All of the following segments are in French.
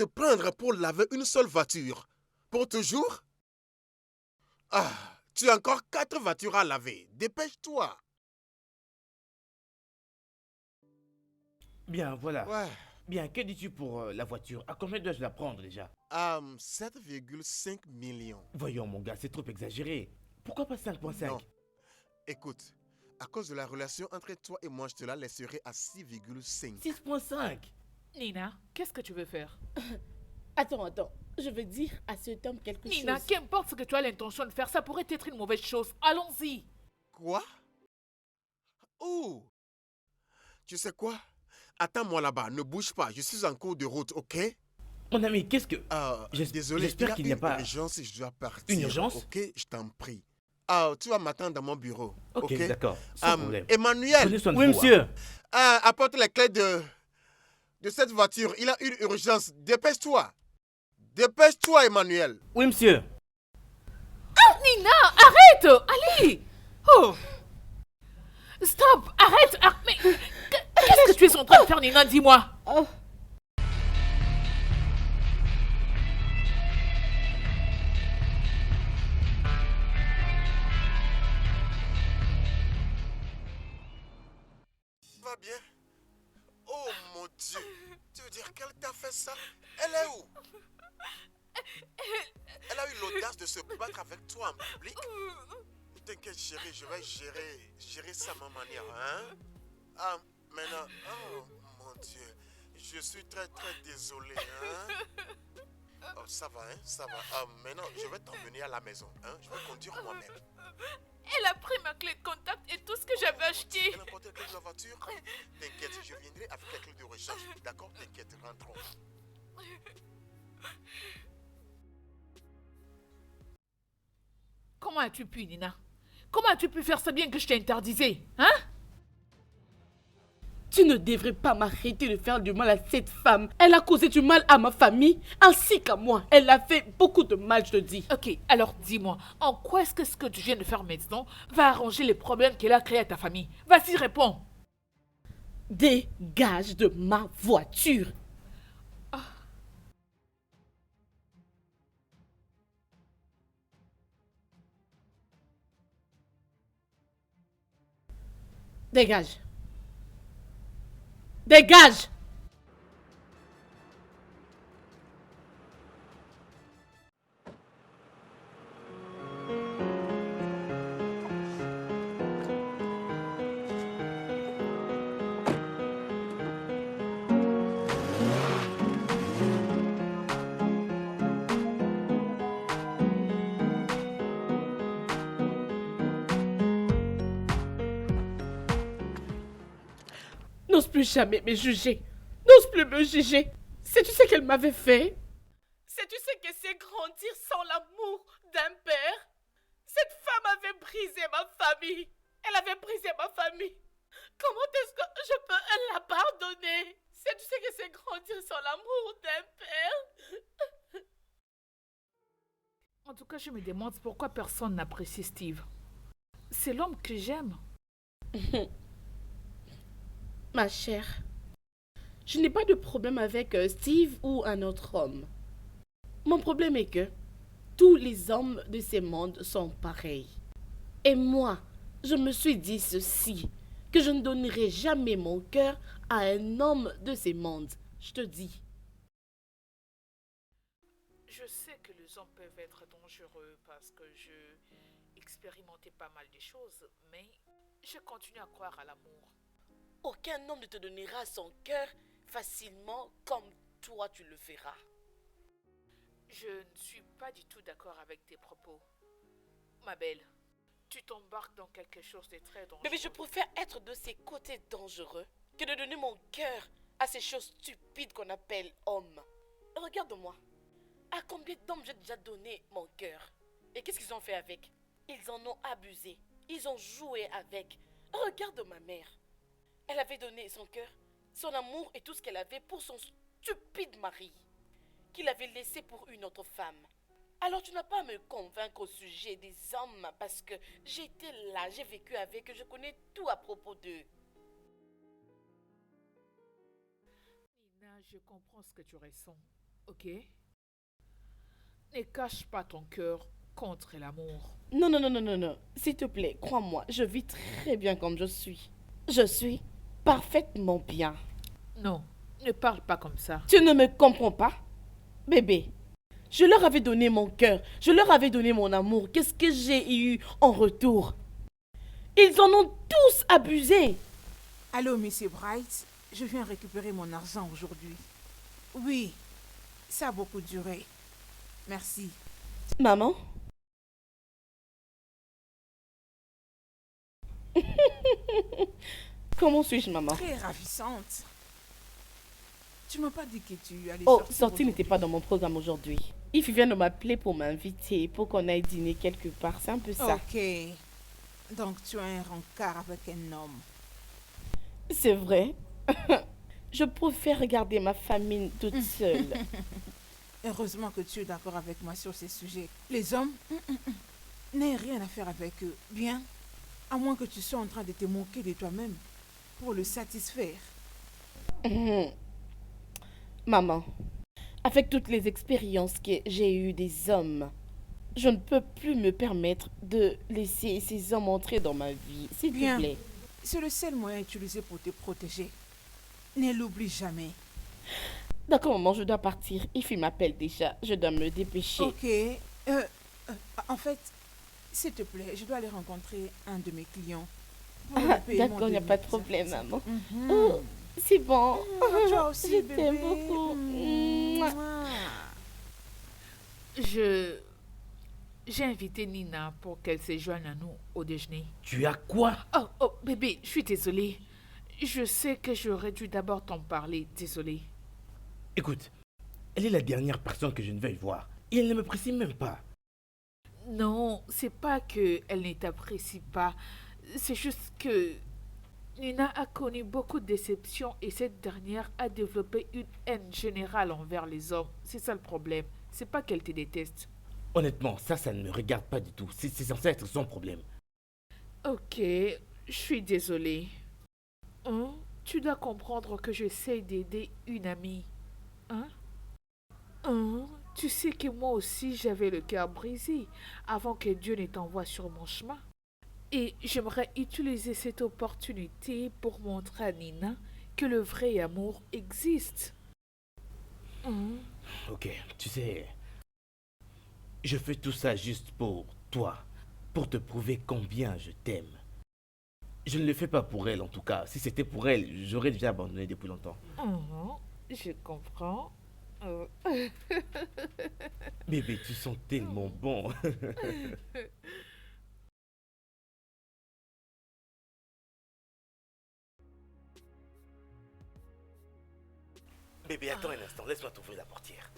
te prendre pour laver une seule voiture? Pour toujours? Ah, tu as encore 4 voitures à laver. Dépêche-toi. Bien, voilà. Ouais. Bien, que dis-tu pour la voiture? À combien dois-je la prendre déjà? 7,5 millions. Voyons, mon gars, c'est trop exagéré. Pourquoi pas 5,5? Non, écoute, à cause de la relation entre toi et moi, je te la laisserai à 6,5. 6,5? Nina, qu'est-ce que tu veux faire? Attends. Je veux dire à cet homme quelque Nina, chose. qu'importe ce que tu as l'intention de faire, ça pourrait être une mauvaise chose. Allons-y. Quoi? Oh, tu sais quoi? Attends-moi là-bas, ne bouge pas, je suis en cours de route, ok? Mon ami, qu'est-ce que... Désolé, j'espère qu'il n'y a pas... une urgence et je dois partir. Une urgence? Ok, je t'en prie. Tu vas m'attendre dans mon bureau. Ok, d'accord, sans problème. Emmanuel, Prenez soin de Oui, vous, monsieur. apporte les clés de cette voiture. Il a une urgence. Dépêche-toi. Dépêche-toi, Emmanuel. Oui, monsieur. Nina, arrête. Allez. Oh. Stop, arrête. Mais qu'est-ce que tu es en train de faire, Nina? Dis-moi. Oh. Va bien? Oh mon Dieu. Tu veux dire qu'elle t'a fait ça? Elle est où? Elle a eu l'audace de se battre avec toi en public? Ne t'inquiète chérie, je vais gérer ça à ma manière, hein? Maintenant, oh mon Dieu, je suis très désolé, hein? Oh, ça va, hein, ça va. Maintenant, je vais t'emmener à la maison, hein? Je vais conduire moi-même. Elle a pris ma clé de contact et tout ce que j'avais acheté. Elle a porté la clé de la voiture? T'inquiète, je viendrai avec la clé de recharge. D'accord, t'inquiète, rentrons. Comment as-tu pu, Nina? Comment as-tu pu faire ça bien que je t'ai interdisé? Hein? Tu ne devrais pas m'arrêter de faire du mal à cette femme. Elle a causé du mal à ma famille ainsi qu'à moi. Elle a fait beaucoup de mal, je te dis. Ok, alors dis-moi, en quoi est-ce que ce que tu viens de faire maintenant va arranger les problèmes qu'elle a créés à ta famille? Vas-y, réponds. Dégage de ma voiture. Dégage. Dégage. N'ose plus jamais me juger. N'ose plus me juger. Sais-tu ce qu'elle m'avait fait? Sais-tu ce que c'est grandir sans l'amour d'un père? Cette femme avait brisé ma famille. Elle avait brisé ma famille. Comment est-ce que je peux la pardonner? Sais-tu ce que c'est grandir sans l'amour d'un père? En tout cas, je me demande pourquoi personne n'apprécie Steve. C'est l'homme que j'aime. Ma chère, je n'ai pas de problème avec Steve ou un autre homme. Mon problème est que tous les hommes de ce monde sont pareils. Et moi, je me suis dit ceci, que je ne donnerai jamais mon cœur à un homme de ce monde. Je te dis. Je sais que les hommes peuvent être dangereux parce que je expérimentais pas mal de choses, mais je continue à croire à l'amour. Aucun homme ne te donnera son cœur facilement comme toi tu le feras. Je ne suis pas du tout d'accord avec tes propos. Ma belle, tu t'embarques dans quelque chose de très dangereux. Mais je préfère être de ces côtés dangereux que de donner mon cœur à ces choses stupides qu'on appelle hommes. Regarde-moi. À combien d'hommes j'ai déjà donné mon cœur? Et qu'est-ce qu'ils ont fait avec? Ils en ont abusé. Ils ont joué avec. Regarde ma mère. Elle avait donné son cœur, son amour et tout ce qu'elle avait pour son stupide mari, qu'il avait laissé pour une autre femme. Alors tu n'as pas à me convaincre au sujet des hommes parce que j'étais là, j'ai vécu avec eux, je connais tout à propos d'eux. Nina, je comprends ce que tu ressens. Ok? Ne cache pas ton cœur contre l'amour. Non, non, non, non, non, non. S'il te plaît, crois-moi, je vis très bien comme je suis. Je suis parfaitement bien. Non, ne parle pas comme ça. Tu ne me comprends pas? Bébé, je leur avais donné mon cœur, je leur avais donné mon amour. Qu'est-ce que j'ai eu en retour? Ils en ont tous abusé. Allô, Monsieur Bright, je viens récupérer mon argent aujourd'hui. Oui, ça a beaucoup duré. Merci. Maman? Comment suis-je, maman? Très ravissante. Tu m'as pas dit que tu allais Oh, sortir sortie n'était aujourd'hui. pas dans mon programme aujourd'hui. Yves vient de m'appeler pour m'inviter, pour qu'on aille dîner quelque part. C'est un peu ça. Ok. Donc tu as un rencard avec un homme. C'est vrai. Je préfère regarder ma famille toute seule. Heureusement que tu es d'accord avec moi sur ces sujets. Les hommes, n'aient rien à faire avec eux. Bien, à moins que tu sois en train de te moquer de toi-même pour le satisfaire. Maman, avec toutes les expériences que j'ai eues des hommes, je ne peux plus me permettre de laisser ces hommes entrer dans ma vie. S'il te Bien. plaît. C'est le seul moyen utilisé pour te protéger. Ne l'oublie jamais. D'accord, maman, je dois partir. Yves m'appelle déjà. Je dois me dépêcher. Ok. En fait, s'il te plaît, je dois aller rencontrer un de mes clients. pour le Ah, paiement d'accord, il n'y a pas de mes problème, services. maman. Mhm. Oh, c'est bon. Toi aussi, Je bébé. t'aime beaucoup. Mouah. Mouah. J'ai invité Nina pour qu'elle se joigne à nous au déjeuner. Tu as quoi? Oh, bébé, je suis désolée. Je sais que j'aurais dû d'abord t'en parler, désolée. Écoute, elle est la dernière personne que je ne veuille voir. Et elle ne me précise même pas. Non, c'est pas que elle ne t'apprécie pas. C'est juste que Nina a connu beaucoup de déceptions et cette dernière a développé une haine générale envers les hommes. C'est ça le problème. C'est pas qu'elle te déteste. Honnêtement, ça ne me regarde pas du tout. C'est censé être son problème. Ok, je suis désolée. Hein? Tu dois comprendre que j'essaie d'aider une amie. Hein? Hein? Tu sais que moi aussi j'avais le cœur brisé avant que Dieu ne t'envoie sur mon chemin. Et j'aimerais utiliser cette opportunité pour montrer à Nina que le vrai amour existe. Hein? Ok, tu sais, je fais tout ça juste pour toi, pour te prouver combien je t'aime. Je ne le fais pas pour elle en tout cas. Si c'était pour elle, j'aurais déjà abandonné depuis longtemps. Je comprends. Bébé, tu sens tellement bon. Bébé, attends un instant, laisse-moi t'ouvrir la portière.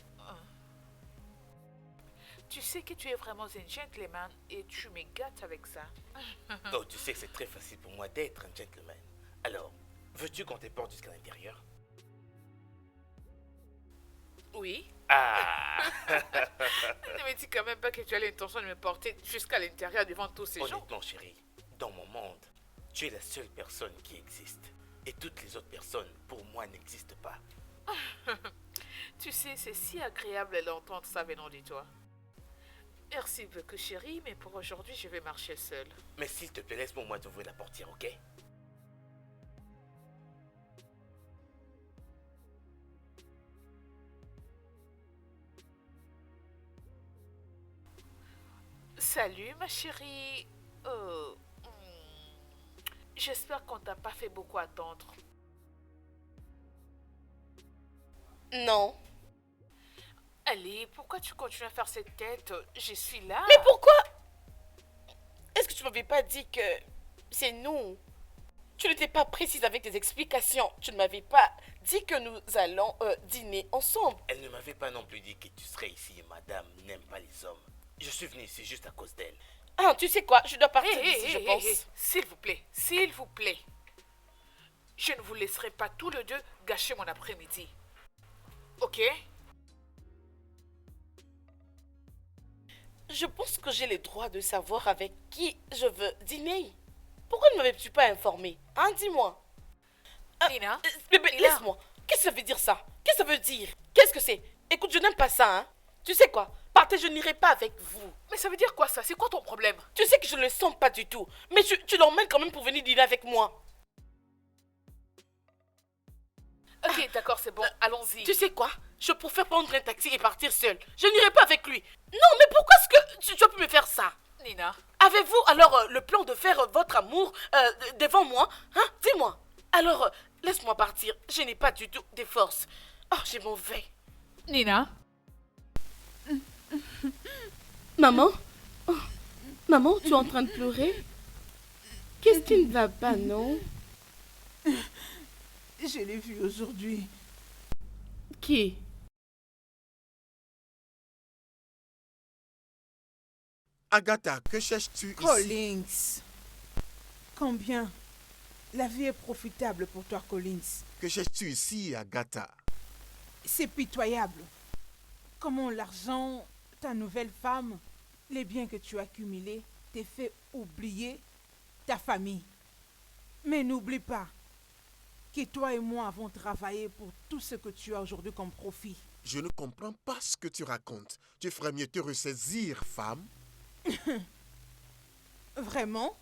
Tu sais que tu es vraiment un gentleman et tu me gâtes avec ça. Oh, tu sais que c'est très facile pour moi d'être un gentleman. Alors, veux-tu qu'on te porte jusqu'à l'intérieur? Oui. Ah! Ne me dis quand même pas que tu as l'intention de me porter jusqu'à l'intérieur devant tous ces gens. Honnêtement, chérie, dans mon monde, tu es la seule personne qui existe. Et toutes les autres personnes, pour moi, n'existent pas. Tu sais, c'est si agréable d'entendre ça venant de toi. Merci beaucoup, chérie, mais pour aujourd'hui, je vais marcher seule. Mais s'il te plaît, laisse-moi t'ouvrir la portière, ok? Salut, ma chérie. J'espère qu'on t'a pas fait beaucoup attendre. Non. Allez, pourquoi tu continues à faire cette tête? Je suis là. Mais pourquoi? Est-ce que tu m'avais pas dit que c'est nous? Tu n'étais pas précise avec tes explications. Tu ne m'avais pas dit que nous allons dîner ensemble. Elle ne m'avait pas non plus dit que tu serais ici et madame n'aime pas les hommes. Je suis venu ici juste à cause d'elle. Ah, tu sais quoi? Je dois partir Hé, d'ici, je pense. s'il vous plaît, s'il vous plaît. Je ne vous laisserai pas tous les deux gâcher mon après-midi. Ok? Je pense que j'ai le droit de savoir avec qui je veux dîner. Pourquoi ne m'avais-tu pas informé? Hein, dis-moi. Nina? Bébé, Nina. laisse-moi. Qu'est-ce que ça veut dire ça? Qu'est-ce que ça veut dire? Qu'est-ce que c'est? Écoute, je n'aime pas ça, hein. Tu sais quoi? Partez, je n'irai pas avec vous. Mais ça veut dire quoi ça? C'est quoi ton problème? Tu sais que je ne le sens pas du tout. Mais tu l'emmènes quand même pour venir dîner avec moi. Ok, d'accord, c'est bon, allons-y. Tu sais quoi? Je préfère prendre un taxi et partir seule. Je n'irai pas avec lui. Non, mais pourquoi est-ce que tu as pu me faire ça? Nina, Avez-vous alors le plan de faire votre amour devant moi? Hein? Dis-moi. Alors, laisse-moi partir. Je n'ai pas du tout de force. Oh, j'ai mauvais. Nina, Maman? Oh, maman, tu es en train de pleurer? Qu'est-ce qui ne va pas, non? Je l'ai vu aujourd'hui. Qui? Agatha, que cherches-tu ici? Collins. Combien? La vie est profitable pour toi, Collins. Que cherches-tu ici, Agatha? C'est pitoyable. Comment l'argent, ta nouvelle femme, les biens que tu as accumulés, t'est fait oublier ta famille. Mais n'oublie pas que toi et moi avons travaillé pour tout ce que tu as aujourd'hui comme profit. Je ne comprends pas ce que tu racontes. Tu ferais mieux te ressaisir, femme. Vraiment?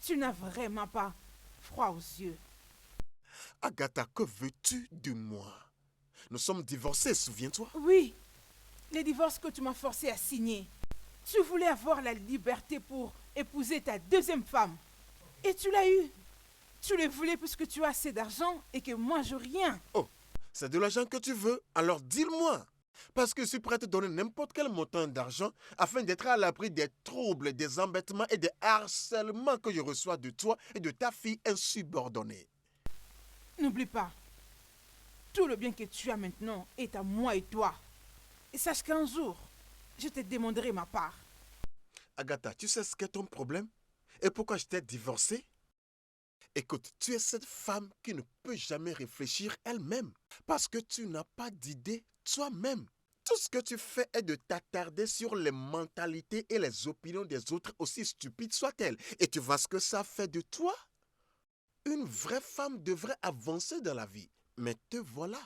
Tu n'as vraiment pas froid aux yeux. Agatha, que veux-tu de moi? Nous sommes divorcés, souviens-toi? Oui, les divorces que tu m'as forcé à signer. Tu voulais avoir la liberté pour épouser ta deuxième femme. Et tu l'as eu. Tu le voulais puisque tu as assez d'argent et que moi je rien. Oh, c'est de l'argent que tu veux? Alors dis-le-moi. Parce que je suis prêt à te donner n'importe quel montant d'argent afin d'être à l'abri des troubles, des embêtements et des harcèlements que je reçois de toi et de ta fille insubordonnée. N'oublie pas, tout le bien que tu as maintenant est à moi et toi. Et sache qu'un jour, je te demanderai ma part. Agatha, tu sais ce qu'est ton problème? Et pourquoi je t'ai divorcé? Écoute, tu es cette femme qui ne peut jamais réfléchir elle-même parce que tu n'as pas d'idée toi-même. Tout ce que tu fais est de t'attarder sur les mentalités et les opinions des autres, aussi stupides soient-elles. Et tu vois ce que ça fait de toi? Une vraie femme devrait avancer dans la vie. Mais te voilà.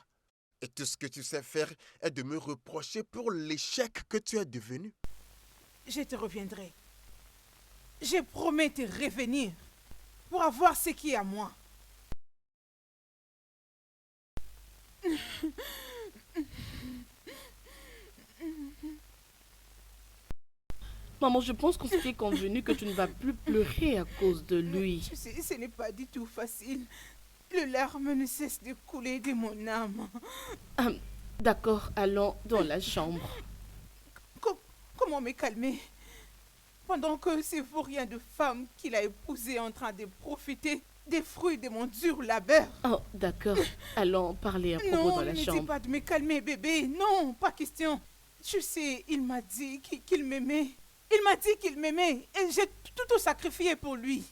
Et tout ce que tu sais faire est de me reprocher pour l'échec que tu es devenu. Je te reviendrai. Je promets te revenir pour avoir ce qui est à moi. Maman, je pense qu'on s'était convenu que tu ne vas plus pleurer à cause de lui. Tu sais, ce n'est pas du tout facile. Les larmes ne cessent de couler de mon âme. Ah, d'accord, allons dans la chambre. Comment me calmer pendant que ces vauriens de femmes qu'il a épousées en train de profiter des fruits de mon dur labeur? Oh, d'accord, allons parler à propos Non, dans la ne dis chambre. pas de me calmer, bébé. Non, pas question. Tu sais, il m'a dit qu'il m'aimait. Il m'a dit qu'il m'aimait et j'ai tout sacrifié pour lui.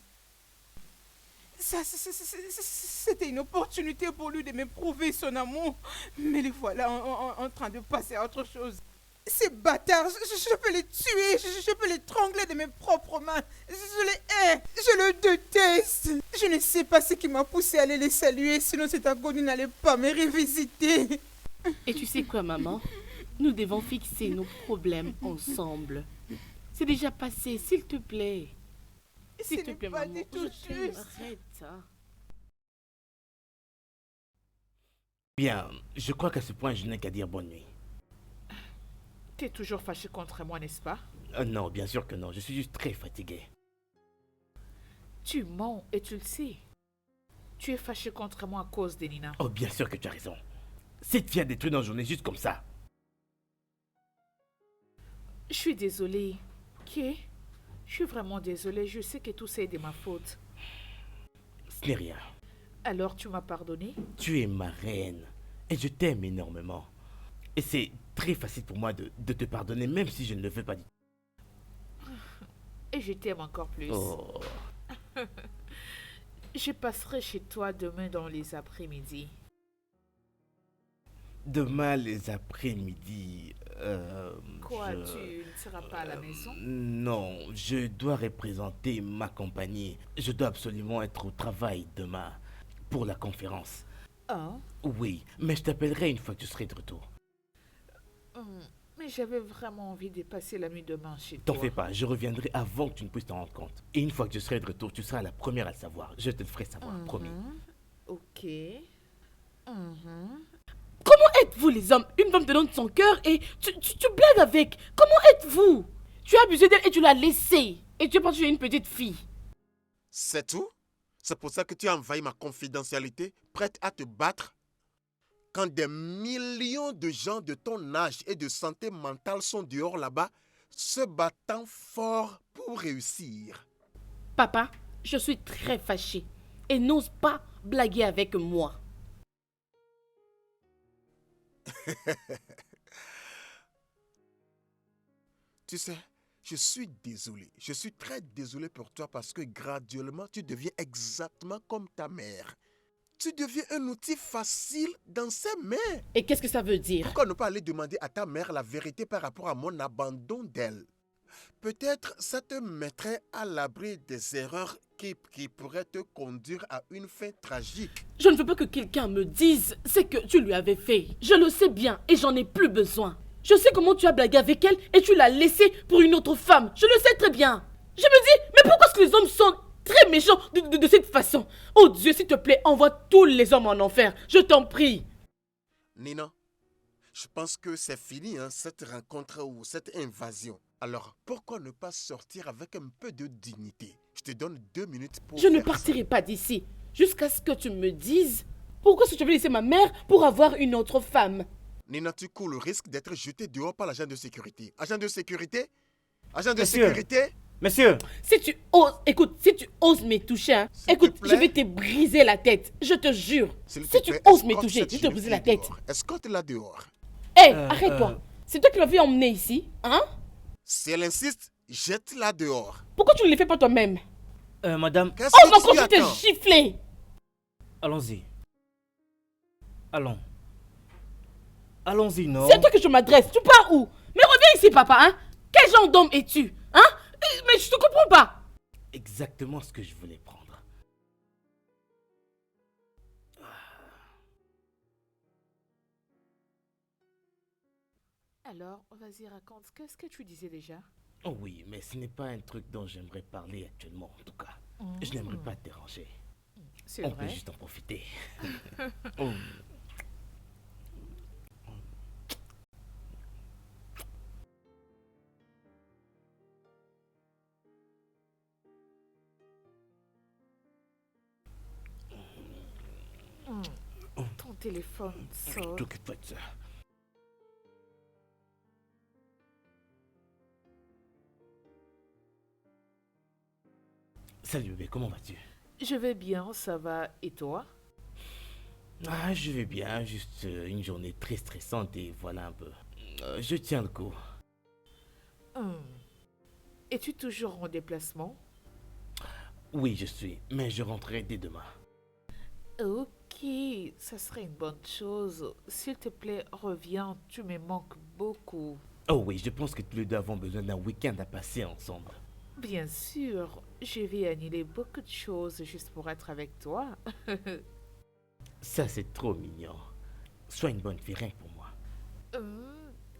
C'était une opportunité pour lui de me prouver son amour. Mais les voilà en train de passer à autre chose. Ces bâtards, je peux les tuer, je peux les étrangler de mes propres mains. Je les hais, je le déteste. Je ne sais pas ce qui m'a poussé à aller les saluer, sinon cette agonie n'allait pas me revisiter. Et tu sais quoi, maman? Nous devons fixer nos problèmes ensemble. C'est déjà passé, s'il te plaît. S'il te plaît, pas maman, du tout je t'aime, juste. arrête ça. Bien, je crois qu'à ce point, je n'ai qu'à dire bonne nuit. t'es toujours fâché contre moi, n'est-ce pas? Non, bien sûr que non, je suis juste très fatigué. Tu mens et tu le sais. Tu es fâché contre moi à cause de Nina. Oh, bien sûr que tu as raison. Cette fille a détruit nos journées juste comme ça. Je suis désolée. Ok? Je suis vraiment désolée. Je sais que tout ça est de ma faute. Ce n'est rien. Alors tu m'as pardonné? Tu es ma reine et je t'aime énormément. Et c'est très facile pour moi de te pardonner, même si je ne le veux pas du tout. Et je t'aime encore plus. Oh, Je passerai chez toi demain dans les après-midi. demain les après-midi. Quoi, je- tu ne seras pas à la maison? Non, je dois représenter ma compagnie. Je dois absolument être au travail demain pour la conférence. Hein? Oui, mais je t'appellerai une fois que tu serai de retour. Mais j'avais vraiment envie de passer la nuit demain chez T'en toi. fais pas, je reviendrai avant que tu ne puisses t'en rendre compte. Et une fois que je serai de retour, tu seras la première à le savoir. Je te le ferai savoir, promis. Ok. Mhm. Comment êtes-vous les hommes? Une femme te donne son cœur et tu blagues avec. Comment êtes-vous? Tu as abusé d'elle et tu l'as laissée. Et tu es parti chez une petite fille. C'est tout? C'est pour ça que tu as envahi ma confidentialité, prête à te battre? Quand des millions de gens de ton âge et de santé mentale sont dehors là-bas, se battant fort pour réussir. Papa, je suis très fâchée. Et n'ose pas blaguer avec moi. Tu sais, je suis désolé. Je suis très désolé pour toi parce que graduellement, tu deviens exactement comme ta mère. Tu deviens un outil facile dans ses mains. Et qu'est-ce que ça veut dire? Pourquoi ne pas aller demander à ta mère la vérité par rapport à mon abandon d'elle? Peut-être ça te mettrait à l'abri des erreurs qui pourraient te conduire à une fin tragique. Je ne veux pas que quelqu'un me dise ce que tu lui avais fait. Je le sais bien et j'en ai plus besoin. Je sais comment tu as blagué avec elle et tu l'as laissée pour une autre femme. Je le sais très bien. Je me dis, mais pourquoi est-ce que les hommes sont très méchants de cette façon? Oh Dieu, s'il te plaît, envoie tous les hommes en enfer. Je t'en prie. Nina, je pense que c'est fini, cette rencontre ou cette invasion. Alors, pourquoi ne pas sortir avec un peu de dignité? Je te donne 2 minutes pour Je ne faire ça. partirai pas d'ici jusqu'à ce que tu me dises pourquoi est-ce que tu avais laissé ma mère pour avoir une autre femme. Nina, tu cours le risque d'être jeté dehors par l'agent de sécurité. Agent de sécurité? Agent de Monsieur. sécurité? Monsieur, Si tu oses, écoute, si tu oses me toucher, hein, S'il te écoute, plaît. je vais te briser la tête. Je te jure. S'il Si te tu plaît, oses me escorte toucher, cette je vais te jeune briser fille la tête. dehors. Escorte-la dehors. Hé, arrête-toi. C'est toi qui m'as fait emmener ici, hein? Si elle insiste, jette-la dehors. Pourquoi tu ne le fais pas toi-même? madame, Qu'est-ce Oh, va que tu quand tu t'es attends? giflé. allons-y. Allons. Allons-y, non? C'est à toi que je m'adresse. Tu pars où? Mais reviens ici, papa, hein? Quel genre d'homme es-tu? Hein? Mais je te comprends pas. Exactement ce que je voulais prendre. Alors, vas-y, raconte. Qu'est-ce que tu disais déjà? Oh oui, mais ce n'est pas un truc dont j'aimerais parler actuellement, en tout cas. Je n'aimerais pas te déranger. C'est On peut vrai. juste en profiter. Oh. Ton téléphone sonne. T'occupe pas de ça. Salut bébé, comment vas-tu? Je vais bien, ça va. Et toi? Ah, je vais bien, juste une journée très stressante et voilà un peu. Je tiens le coup. Hum. Es-tu toujours en déplacement? Oui, je suis, mais je rentrerai dès demain. Ok, ça serait une bonne chose. S'il te plaît, reviens. Tu me manques beaucoup. Oh oui, je pense que tous les deux avons besoin d'un week-end à passer ensemble. Bien sûr, je vais annuler beaucoup de choses juste pour être avec toi. Ça, c'est trop mignon. Sois une bonne fille, rien que pour moi.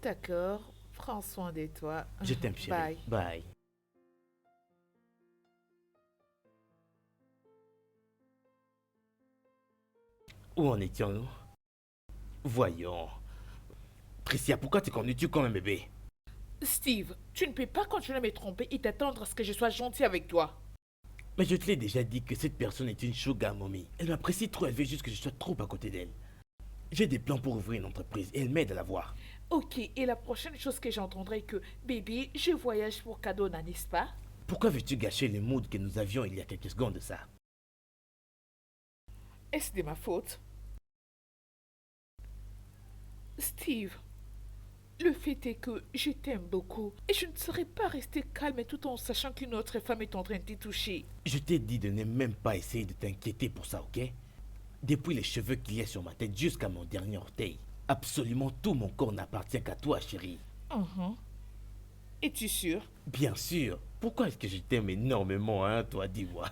D'accord, prends soin de toi. Je t'aime, chérie. Bye. Bye. Où en étions-nous? Voyons. Tricia, pourquoi t'es conduis-tu comme un bébé? Steve, tu ne peux pas continuer à me tromper et t'attendre à ce que je sois gentil avec toi. Mais je te l'ai déjà dit que cette personne est une sugar mommy. Elle m'apprécie trop, elle veut juste que je sois trop à côté d'elle. J'ai des plans pour ouvrir une entreprise et elle m'aide à la voir. Ok, et la prochaine chose que j'entendrai est que, bébé, je voyage pour Kadona, n'est-ce pas? Pourquoi veux-tu gâcher le mood que nous avions il y a quelques secondes de ça? Est-ce de ma faute? Steve, le fait est que je t'aime beaucoup et je ne serais pas restée calme tout en sachant qu'une autre femme est en train de t'y toucher. Je t'ai dit de ne même pas essayer de t'inquiéter pour ça, ok? Depuis les cheveux qu'il y a sur ma tête jusqu'à mon dernier orteil, absolument tout mon corps n'appartient qu'à toi, chérie. Es-tu sûr? Bien sûr. Pourquoi est-ce que je t'aime énormément, hein, toi, dis-moi?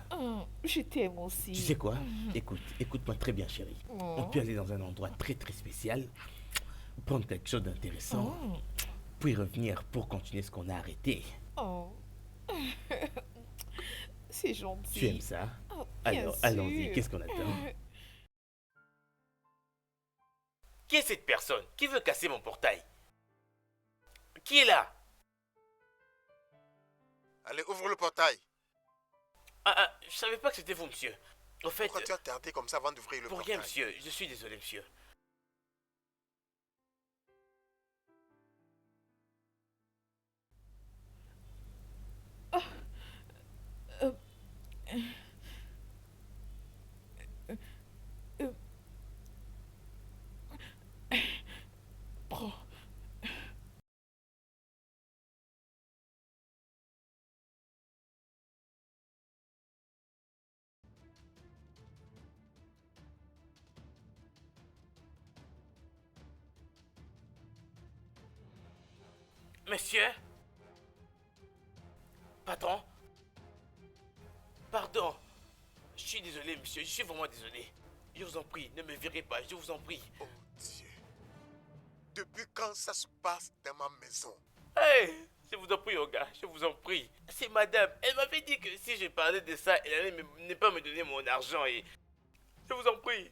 Je t'aime aussi. Tu sais quoi? Écoute, écoute-moi très bien, chérie. On peut aller dans un endroit très très spécial. prendre quelque chose d'intéressant, Oh. puis revenir pour continuer ce qu'on a arrêté. Oh. C'est Tu gentil. aimes ça? Oh, bien Alors, allons-y, sûr. qu'est-ce qu'on attend? Qui est cette personne? Qui veut casser mon portail? Qui est là? Allez, ouvre le portail. Je savais pas que c'était vous, monsieur. Au fait, Pourquoi tu as tardé comme ça avant d'ouvrir le pour portail? rien, monsieur. Je suis désolé, monsieur. Euh, euh, Prends. Monsieur? Patron? Pardon. Je suis désolé, monsieur. Je suis vraiment désolé. Je vous en prie, ne me virez pas. Je vous en prie. Oh Dieu. Depuis quand ça se passe dans ma maison? Hey! Je vous en prie, oh gars. Je vous en prie. C'est madame. Elle m'avait dit que si je parlais de ça, elle allait ne pas me donner mon argent. Et je vous en prie.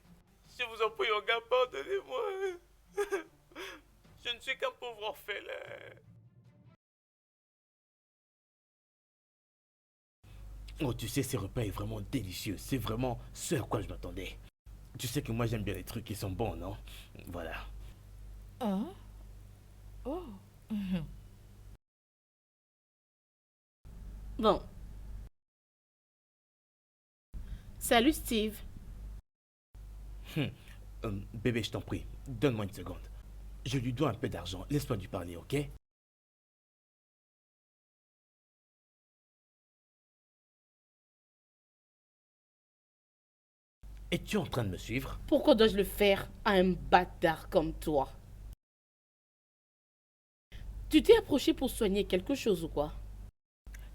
Je vous en prie, oh gars, pardonnez-moi. Je ne suis qu'un pauvre orphelin. Oh, tu sais, ce repas est vraiment délicieux. C'est vraiment ce à quoi je m'attendais. Tu sais que moi, j'aime bien les trucs qui sont bons, non? Voilà. Hein? Oh. Bon. Salut Steve. Bébé, je t'en prie, donne-moi une seconde. Je lui dois un peu d'argent. Laisse-moi lui parler, ok? Es-tu en train de me suivre? Pourquoi dois-je le faire à un bâtard comme toi? Tu t'es approché pour soigner quelque chose ou quoi?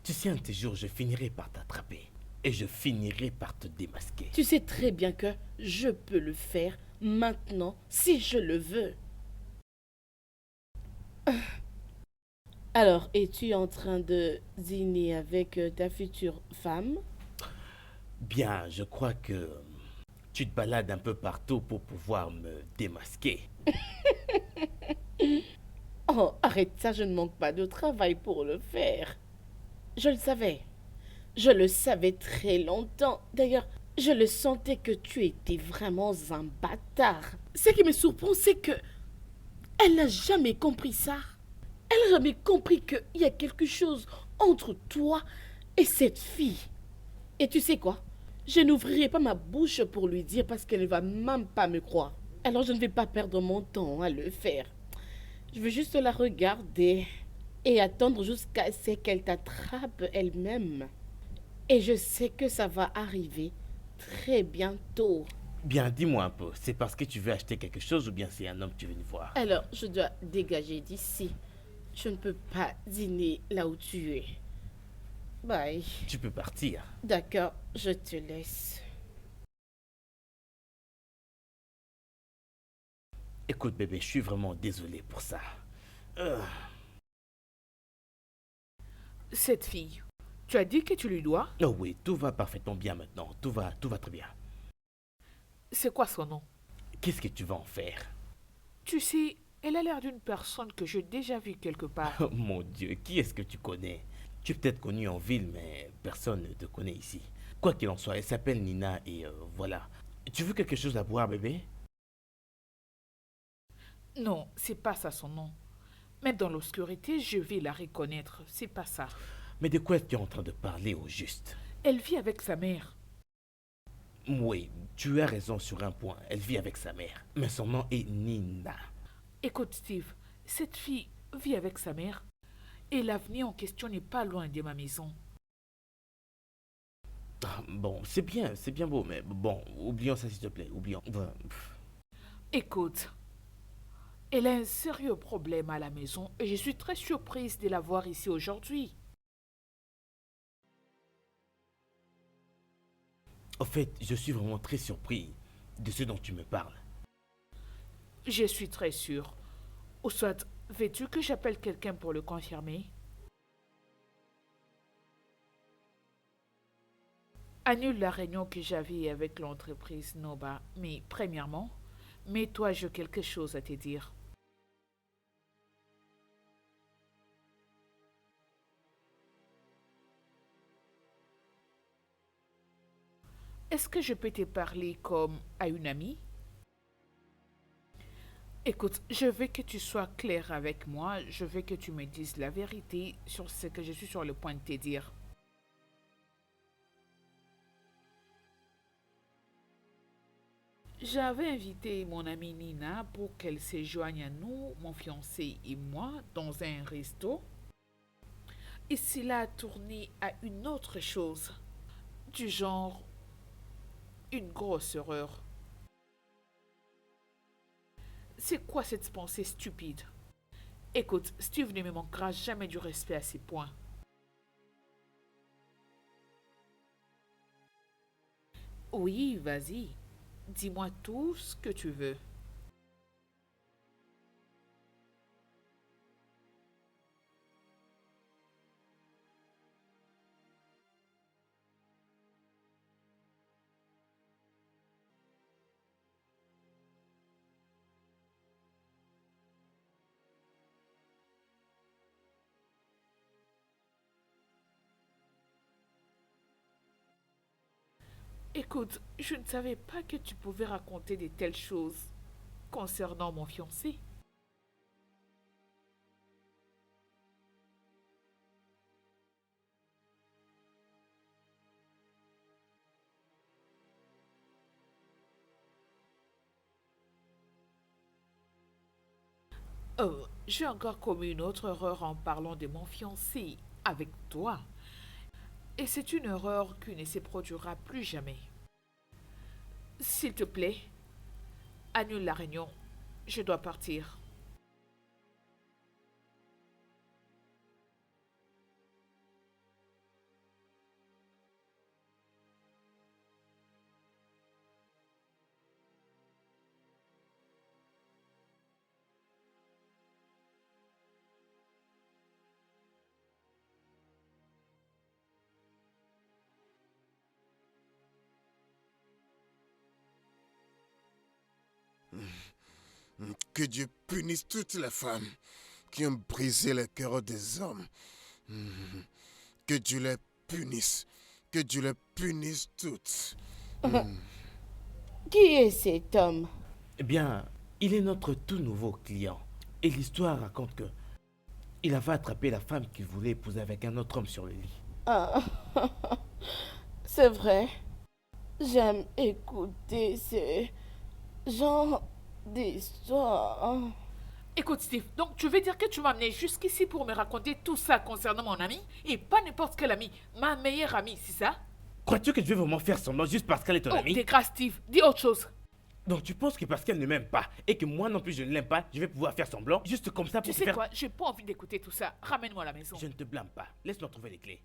Tu sais, un de ces jours, je finirai par t'attraper. Et je finirai par te démasquer. Tu sais très bien que je peux le faire maintenant si je le veux. Alors, es-tu en train de dîner avec ta future femme? Bien, je crois que tu te balades un peu partout pour pouvoir me démasquer. Oh, arrête ça, je ne manque pas de travail pour le faire. Je le savais. Je le savais très longtemps. D'ailleurs, je le sentais que tu étais vraiment un bâtard. Ce qui me surprend, c'est que elle n'a jamais compris ça. Elle n'a jamais compris qu'il y a quelque chose entre toi et cette fille. Et tu sais quoi? Je n'ouvrirai pas ma bouche pour lui dire parce qu'elle ne va même pas me croire. Alors je ne vais pas perdre mon temps à le faire. Je veux juste la regarder et attendre jusqu'à ce qu'elle t'attrape elle-même. Et je sais que ça va arriver très bientôt. Bien, dis-moi un peu, c'est parce que tu veux acheter quelque chose ou bien c'est un homme que tu veux voir? Alors, je dois dégager d'ici. Je ne peux pas dîner là où tu es. Bye. Tu peux partir. D'accord, je te laisse. Écoute bébé, je suis vraiment désolé pour ça. Cette fille, tu as dit que tu lui dois? Oh oui, tout va parfaitement bien maintenant. Tout va très bien. C'est quoi son nom? Qu'est-ce que tu vas en faire? Tu sais, elle a l'air d'une personne que j'ai déjà vue quelque part. Oh mon Dieu, qui est-ce que tu connais? Tu es peut-être connu en ville, mais personne ne te connaît ici. Quoi qu'il en soit, elle s'appelle Nina et voilà. Tu veux quelque chose à boire, bébé? Non, c'est pas ça son nom. Même dans l'obscurité, je vais la reconnaître. C'est pas ça. Mais de quoi es-tu en train de parler au juste? Elle vit avec sa mère. Oui, tu as raison sur un point. Elle vit avec sa mère. Mais son nom est Nina. Écoute, Steve, cette fille vit avec sa mère et l'avenir en question n'est pas loin de ma maison. Ah, bon, c'est bien beau, mais bon, oublions ça s'il te plaît, oublions. Écoute, elle a un sérieux problème à la maison et je suis très surprise de la voir ici aujourd'hui. Au fait, je suis vraiment très surpris de ce dont tu me parles. Je suis très sûre. Ou soit, veux-tu que j'appelle quelqu'un pour le confirmer? Annule la réunion que j'avais avec l'entreprise Noba. Mais premièrement, mets-toi, j'ai quelque chose à te dire. Est-ce que je peux te parler comme à une amie? Écoute, je veux que tu sois clair avec moi. Je veux que tu me dises la vérité sur ce que je suis sur le point de te dire. J'avais invité mon amie Nina pour qu'elle se joigne à nous, mon fiancé et moi, dans un resto. Et cela a tourné à une autre chose, du genre une grosse erreur. C'est quoi cette pensée stupide? Écoute, Steve ne me manquera jamais du respect à ces points. Oui, vas-y. Dis-moi tout ce que tu veux. Écoute, je ne savais pas que tu pouvais raconter de telles choses concernant mon fiancé. J'ai encore commis une autre erreur en parlant de mon fiancé avec toi. Et c'est une erreur qui ne se produira plus jamais. S'il te plaît, annule la réunion. Je dois partir. Que Dieu punisse toutes les femmes qui ont brisé le cœur des hommes. Que Dieu les punisse. Que Dieu les punisse toutes. Qui est cet homme? Eh bien, il est notre tout nouveau client. Et l'histoire raconte que il avait attrapé la femme qu'il voulait épouser avec un autre homme sur le lit. Ah, c'est vrai. J'aime écouter ce genre d'histoire. Écoute, Steve, donc tu veux dire que tu m'as amené jusqu'ici pour me raconter tout ça concernant mon ami? Et pas n'importe quel ami, ma meilleure amie, c'est ça? Crois-tu que je vais vraiment faire semblant juste parce qu'elle est ton Oh, amie? t'es grave, Steve, dis autre chose. Donc tu penses que parce qu'elle ne m'aime pas et que moi non plus je ne l'aime pas, je vais pouvoir faire semblant juste comme ça Tu pour sais faire... quoi, j'ai pas envie d'écouter tout ça. Ramène-moi à la maison. Je ne te blâme pas. Laisse-moi trouver les clés.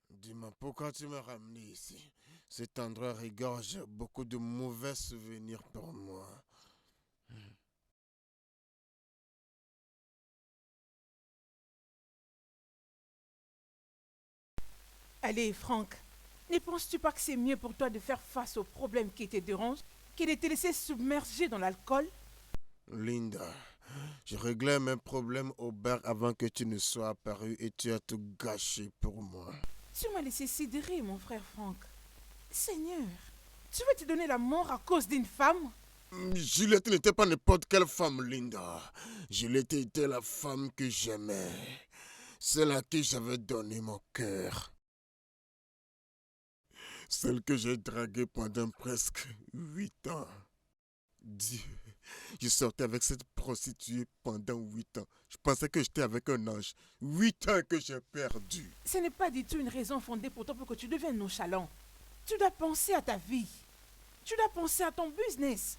Dis-moi, pourquoi tu m'as ramené ici? Cet endroit regorge beaucoup de mauvais souvenirs pour moi. Allez, Franck, ne penses-tu pas que c'est mieux pour toi de faire face aux problèmes qui te dérangent que de te laisser submerger dans l'alcool? Linda, je réglais mes problèmes au bar avant que tu ne sois apparu et tu as tout gâché pour moi. Tu m'as laissé sidérer, mon frère Franck. Seigneur, tu veux te donner la mort à cause d'une femme? Juliette n'était pas n'importe quelle femme, Linda. Juliette était la femme que j'aimais. Celle à qui j'avais donné mon cœur. Celle que j'ai draguée pendant presque 8 ans. Dieu, je sortais avec cette prostituée pendant 8 ans. Je pensais que j'étais avec un ange. 8 ans que j'ai perdu. Ce n'est pas du tout une raison fondée pour toi pour que tu deviennes nonchalant. Tu dois penser à ta vie. Tu dois penser à ton business.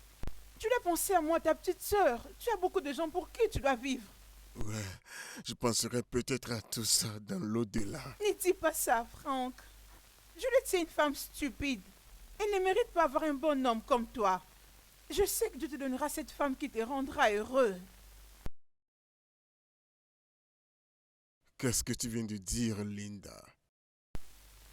Tu dois penser à moi, ta petite sœur. Tu as beaucoup de gens pour qui tu dois vivre. Ouais, je penserai peut-être à tout ça dans l'au-delà. Ne dis pas ça, Franck. Juliette, c'est une femme stupide. Elle ne mérite pas avoir un bon homme comme toi. Je sais que Dieu te donnera cette femme qui te rendra heureux. Qu'est-ce que tu viens de dire, Linda?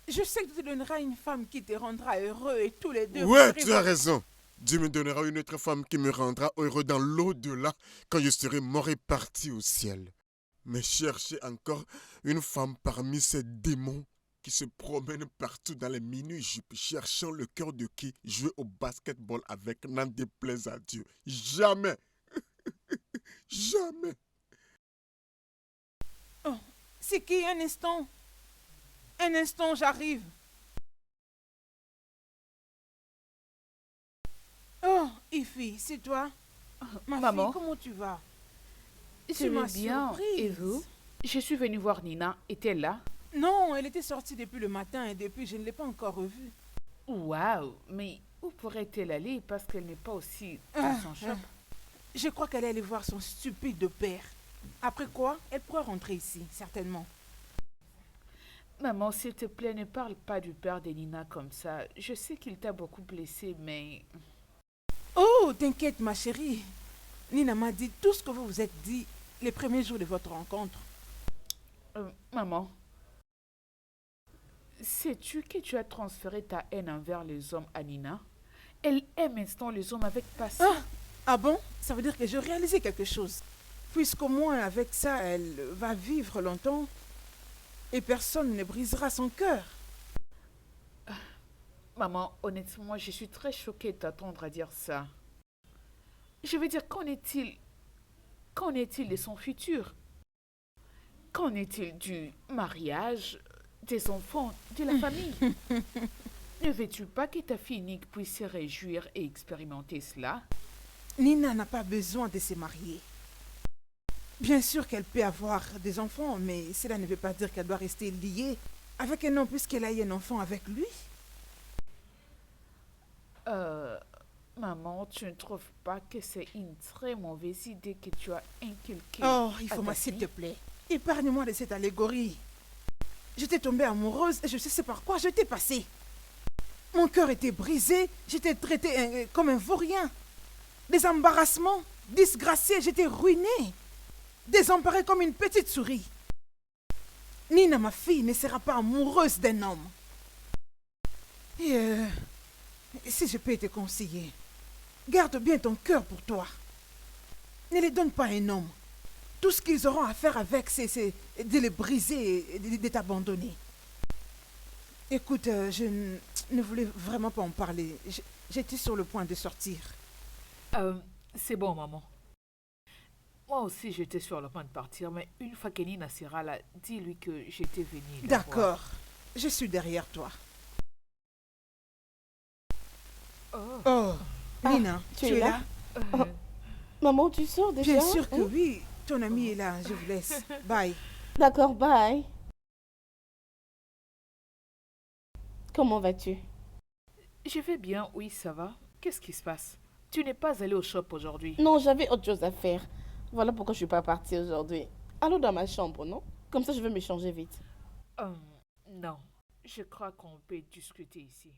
Je sais que Dieu te donnera une femme qui te rendra heureux et tous les deux... Ouais, vous tu serez- as raison. Dieu me donnera une autre femme qui me rendra heureux dans l'au-delà quand je serai mort et parti au ciel. Mais chercher encore une femme parmi ces démons qui se promènent partout dans les mini-jupes cherchant le cœur de qui jouer au basketball avec n'en déplaise à Dieu. Jamais. Jamais. Oh, c'est qui? Un instant. Un instant, j'arrive. Oh, Ify, c'est toi? Ma Maman. fille, comment tu vas? Je Tu vais m'as bien. surprise. Et vous? Je suis venue voir Nina. Est-elle là? Non, elle était sortie depuis le matin et depuis, je ne l'ai pas encore revue. Waouh! Mais où pourrait-elle aller parce qu'elle n'est pas aussi dans son shop? Je crois qu'elle est allée voir son stupide père. Après quoi, elle pourra rentrer ici, certainement. Maman, s'il te plaît, ne parle pas du père de Nina comme ça. Je sais qu'il t'a beaucoup blessé, mais... Oh, t'inquiète, ma chérie. Nina m'a dit tout ce que vous vous êtes dit les premiers jours de votre rencontre. Maman, sais-tu que tu as transféré ta haine envers les hommes à Nina? Elle aime maintenant les hommes avec passion. Ah bon? Ça veut dire que j'ai réalisé quelque chose. Puisqu'au moins avec ça, elle va vivre longtemps et personne ne brisera son cœur. Maman, honnêtement, je suis très choquée de t'attendre à dire ça. Je veux dire, qu'en est-il de son futur? Qu'en est-il du mariage, des enfants, de la famille? Ne veux-tu pas que ta fille unique puisse se réjouir et expérimenter cela? Nina n'a pas besoin de se marier. Bien sûr qu'elle peut avoir des enfants, mais cela ne veut pas dire qu'elle doit rester liée avec un homme puisqu'elle a eu un enfant avec lui. Maman, tu ne trouves pas que c'est une très mauvaise idée que tu as inculquée Oh, à il faut ta s'il te fille? plaît. Épargne-moi de cette allégorie. J'étais tombée amoureuse et je sais par quoi je t'ai passé. Mon cœur était brisé, j'étais traitée comme un vaurien. Des embarrassements, disgraciée, j'étais ruinée. Désemparée comme une petite souris. Nina, ma fille, ne sera pas amoureuse d'un homme. Et si je peux te conseiller, garde bien ton cœur pour toi. Ne les donne pas à un homme. Tout ce qu'ils auront à faire avec, c'est de les briser et de t'abandonner. Écoute, je ne voulais vraiment pas en parler. J'étais sur le point de sortir. C'est bon, maman. Moi aussi, j'étais sur le point de partir, mais une fois que Nina sera là, dis-lui que j'étais venue la voir. D'accord, je suis derrière toi. Oh, Nina, tu es là? Euh, Maman, tu sors déjà? Bien sûr que Hein? oui. Ton ami est là, je vous laisse. Bye. D'accord, bye. Comment vas-tu? Je vais bien, oui, ça va. Qu'est-ce qui se passe? Tu n'es pas allé au shop aujourd'hui? Non, j'avais autre chose à faire. Voilà pourquoi je suis pas partie aujourd'hui. Allons dans ma chambre, non? Comme ça, je vais me changer vite. Non. Je crois qu'on peut discuter ici.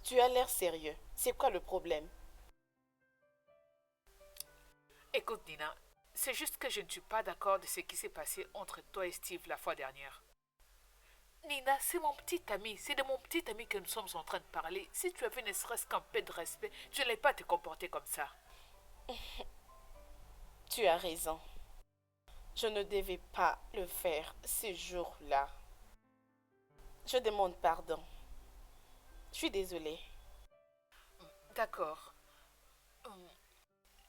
Tu as l'air sérieux. C'est quoi le problème? Écoute, Nina, c'est juste que je ne suis pas d'accord de ce qui s'est passé entre toi et Steve la fois dernière. Nina, c'est mon petit ami. C'est de mon petit ami que nous sommes en train de parler. Si tu avais ne serait-ce qu'un peu de respect, tu n'allais pas te comporter comme ça. Tu as raison. Je ne devais pas le faire ce jour-là. Je demande pardon. Je suis désolée. D'accord.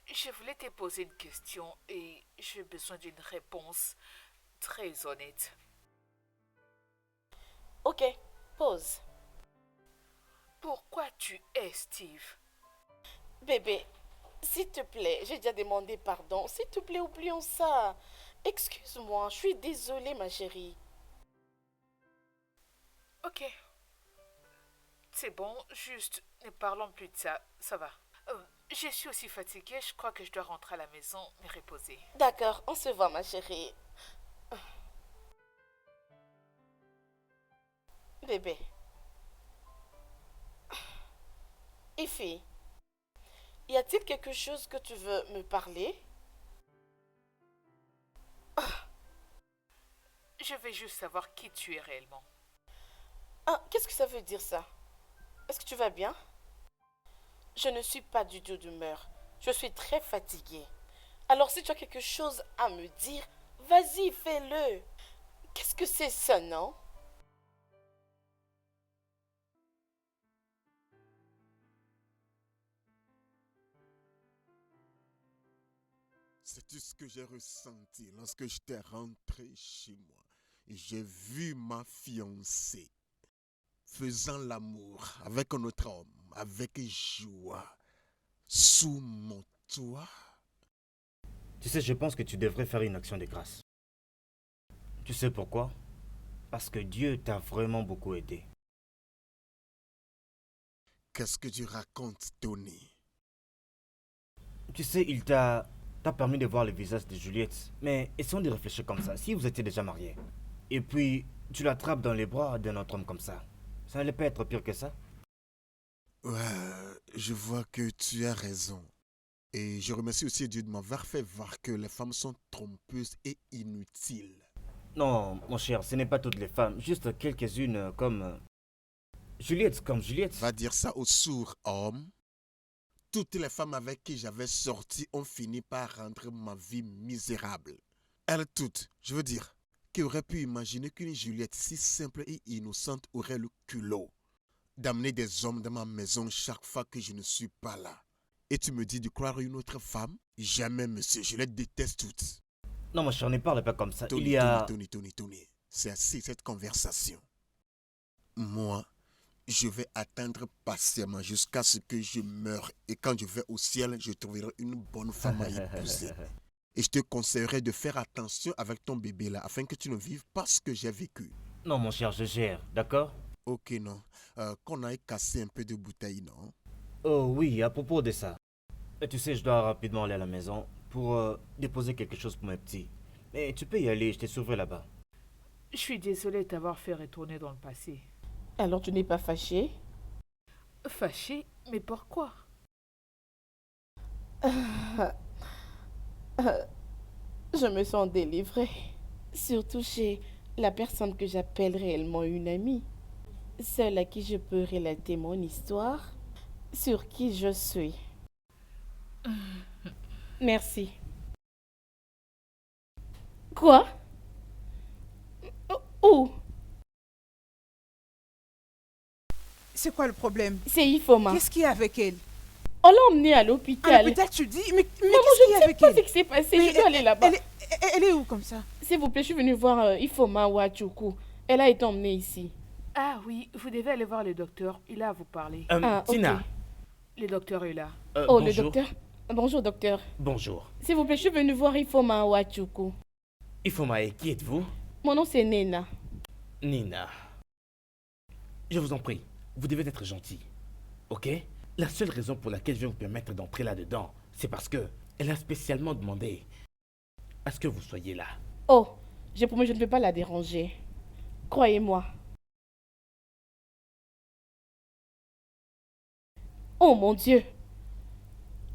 Je voulais te poser une question et j'ai besoin d'une réponse très honnête. Ok, pause. Pourquoi tu es Steve? Bébé, s'il te plaît, j'ai déjà demandé pardon. S'il te plaît, oublions ça. Excuse-moi, je suis désolée, ma chérie. Ok. C'est bon, juste ne parlons plus de ça. Ça va. Je suis aussi fatiguée. Je crois que je dois rentrer à la maison, me reposer. D'accord, on se voit, ma chérie. Bébé. Ify, y a-t-il quelque chose que tu veux me parler? Je veux juste savoir qui tu es réellement. Ah, qu'est-ce que ça veut dire ça? Est-ce que tu vas bien? Je ne suis pas du tout d'humeur. Je suis très fatiguée. Alors si tu as quelque chose à me dire, vas-y, fais-le. Qu'est-ce que c'est ça, non? Sais-tu ce que j'ai ressenti lorsque j'étais rentré chez moi et j'ai vu ma fiancée faisant l'amour avec un autre homme, avec joie, sous mon toit? Tu sais, je pense que tu devrais faire une action de grâce. Tu sais pourquoi? Parce que Dieu t'a vraiment beaucoup aidé. Qu'est-ce que tu racontes, Tony? Tu sais, il t'a permis de voir le visage de Juliette. Mais essayons de réfléchir comme ça. Si vous étiez déjà mariés, et puis tu l'attrapes dans les bras d'un autre homme comme ça n'allait pas être pire que ça? Ouais, je vois que tu as raison. Et je remercie aussi Dieu de m'avoir fait voir que les femmes sont trompeuses et inutiles. Non, mon cher, ce n'est pas toutes les femmes. Juste quelques-unes Juliette, comme Juliette. Va dire ça aux sourds hommes. Toutes les femmes avec qui j'avais sorti ont fini par rendre ma vie misérable. Elles toutes, je veux dire, qui auraient pu imaginer qu'une Juliette si simple et innocente aurait le culot d'amener des hommes dans ma maison chaque fois que je ne suis pas là. Et tu me dis de croire une autre femme? Jamais, monsieur, je les déteste toutes. Non, mon cher, ne parle pas comme ça. Tony, Il y a... Tony. C'est assez cette conversation. Moi, je vais attendre patiemment jusqu'à ce que je meure. Et quand je vais au ciel, je trouverai une bonne femme à épouser. Et je te conseillerais de faire attention avec ton bébé là, afin que tu ne vives pas ce que j'ai vécu. Non, mon cher, je gère, d'accord? Ok, non. Qu'on aille casser un peu de bouteille, non? Oh oui, à propos de ça. Tu sais, je dois rapidement aller à la maison pour déposer quelque chose pour mes petits. Mais tu peux y aller, je te surveille là-bas. Je suis désolée de t'avoir fait retourner dans le passé. Alors tu n'es pas fâché? Fâchée? Mais pourquoi? Je me sens délivrée. Surtout chez la personne que j'appelle réellement une amie. Celle à qui je peux relater mon histoire, sur qui je suis. Merci. Quoi? Où? C'est quoi le problème? C'est Ifoma. Qu'est-ce qu'il y a avec elle? On l'a emmenée à À l'hôpital. l'hôpital, tu dis? Mais Maman, qu'est-ce qu'il y je a ne sais avec pas elle? ce qui s'est passé. Mais Je dois aller là-bas. Elle est où comme ça? S'il vous plaît, je suis venue voir Ifoma Wachuku. Elle a été emmenée ici. Ah oui, vous devez aller voir le docteur. Il a à vous parler. Ah, ok. Tina, Le docteur est là. Oh, le bonjour. docteur. Bonjour, docteur. Bonjour. S'il vous plaît, je suis venue voir Ifoma Wachuku. Ifoma, qui êtes-vous? Mon nom, c'est Nena. Nina. Je vous en prie, vous devez être gentil. Ok? La seule raison pour laquelle je vais vous permettre d'entrer là-dedans, c'est parce que elle a spécialement demandé à ce que vous soyez là. Oh, j'ai promis, je ne vais pas la déranger. Croyez-moi. Oh mon Dieu.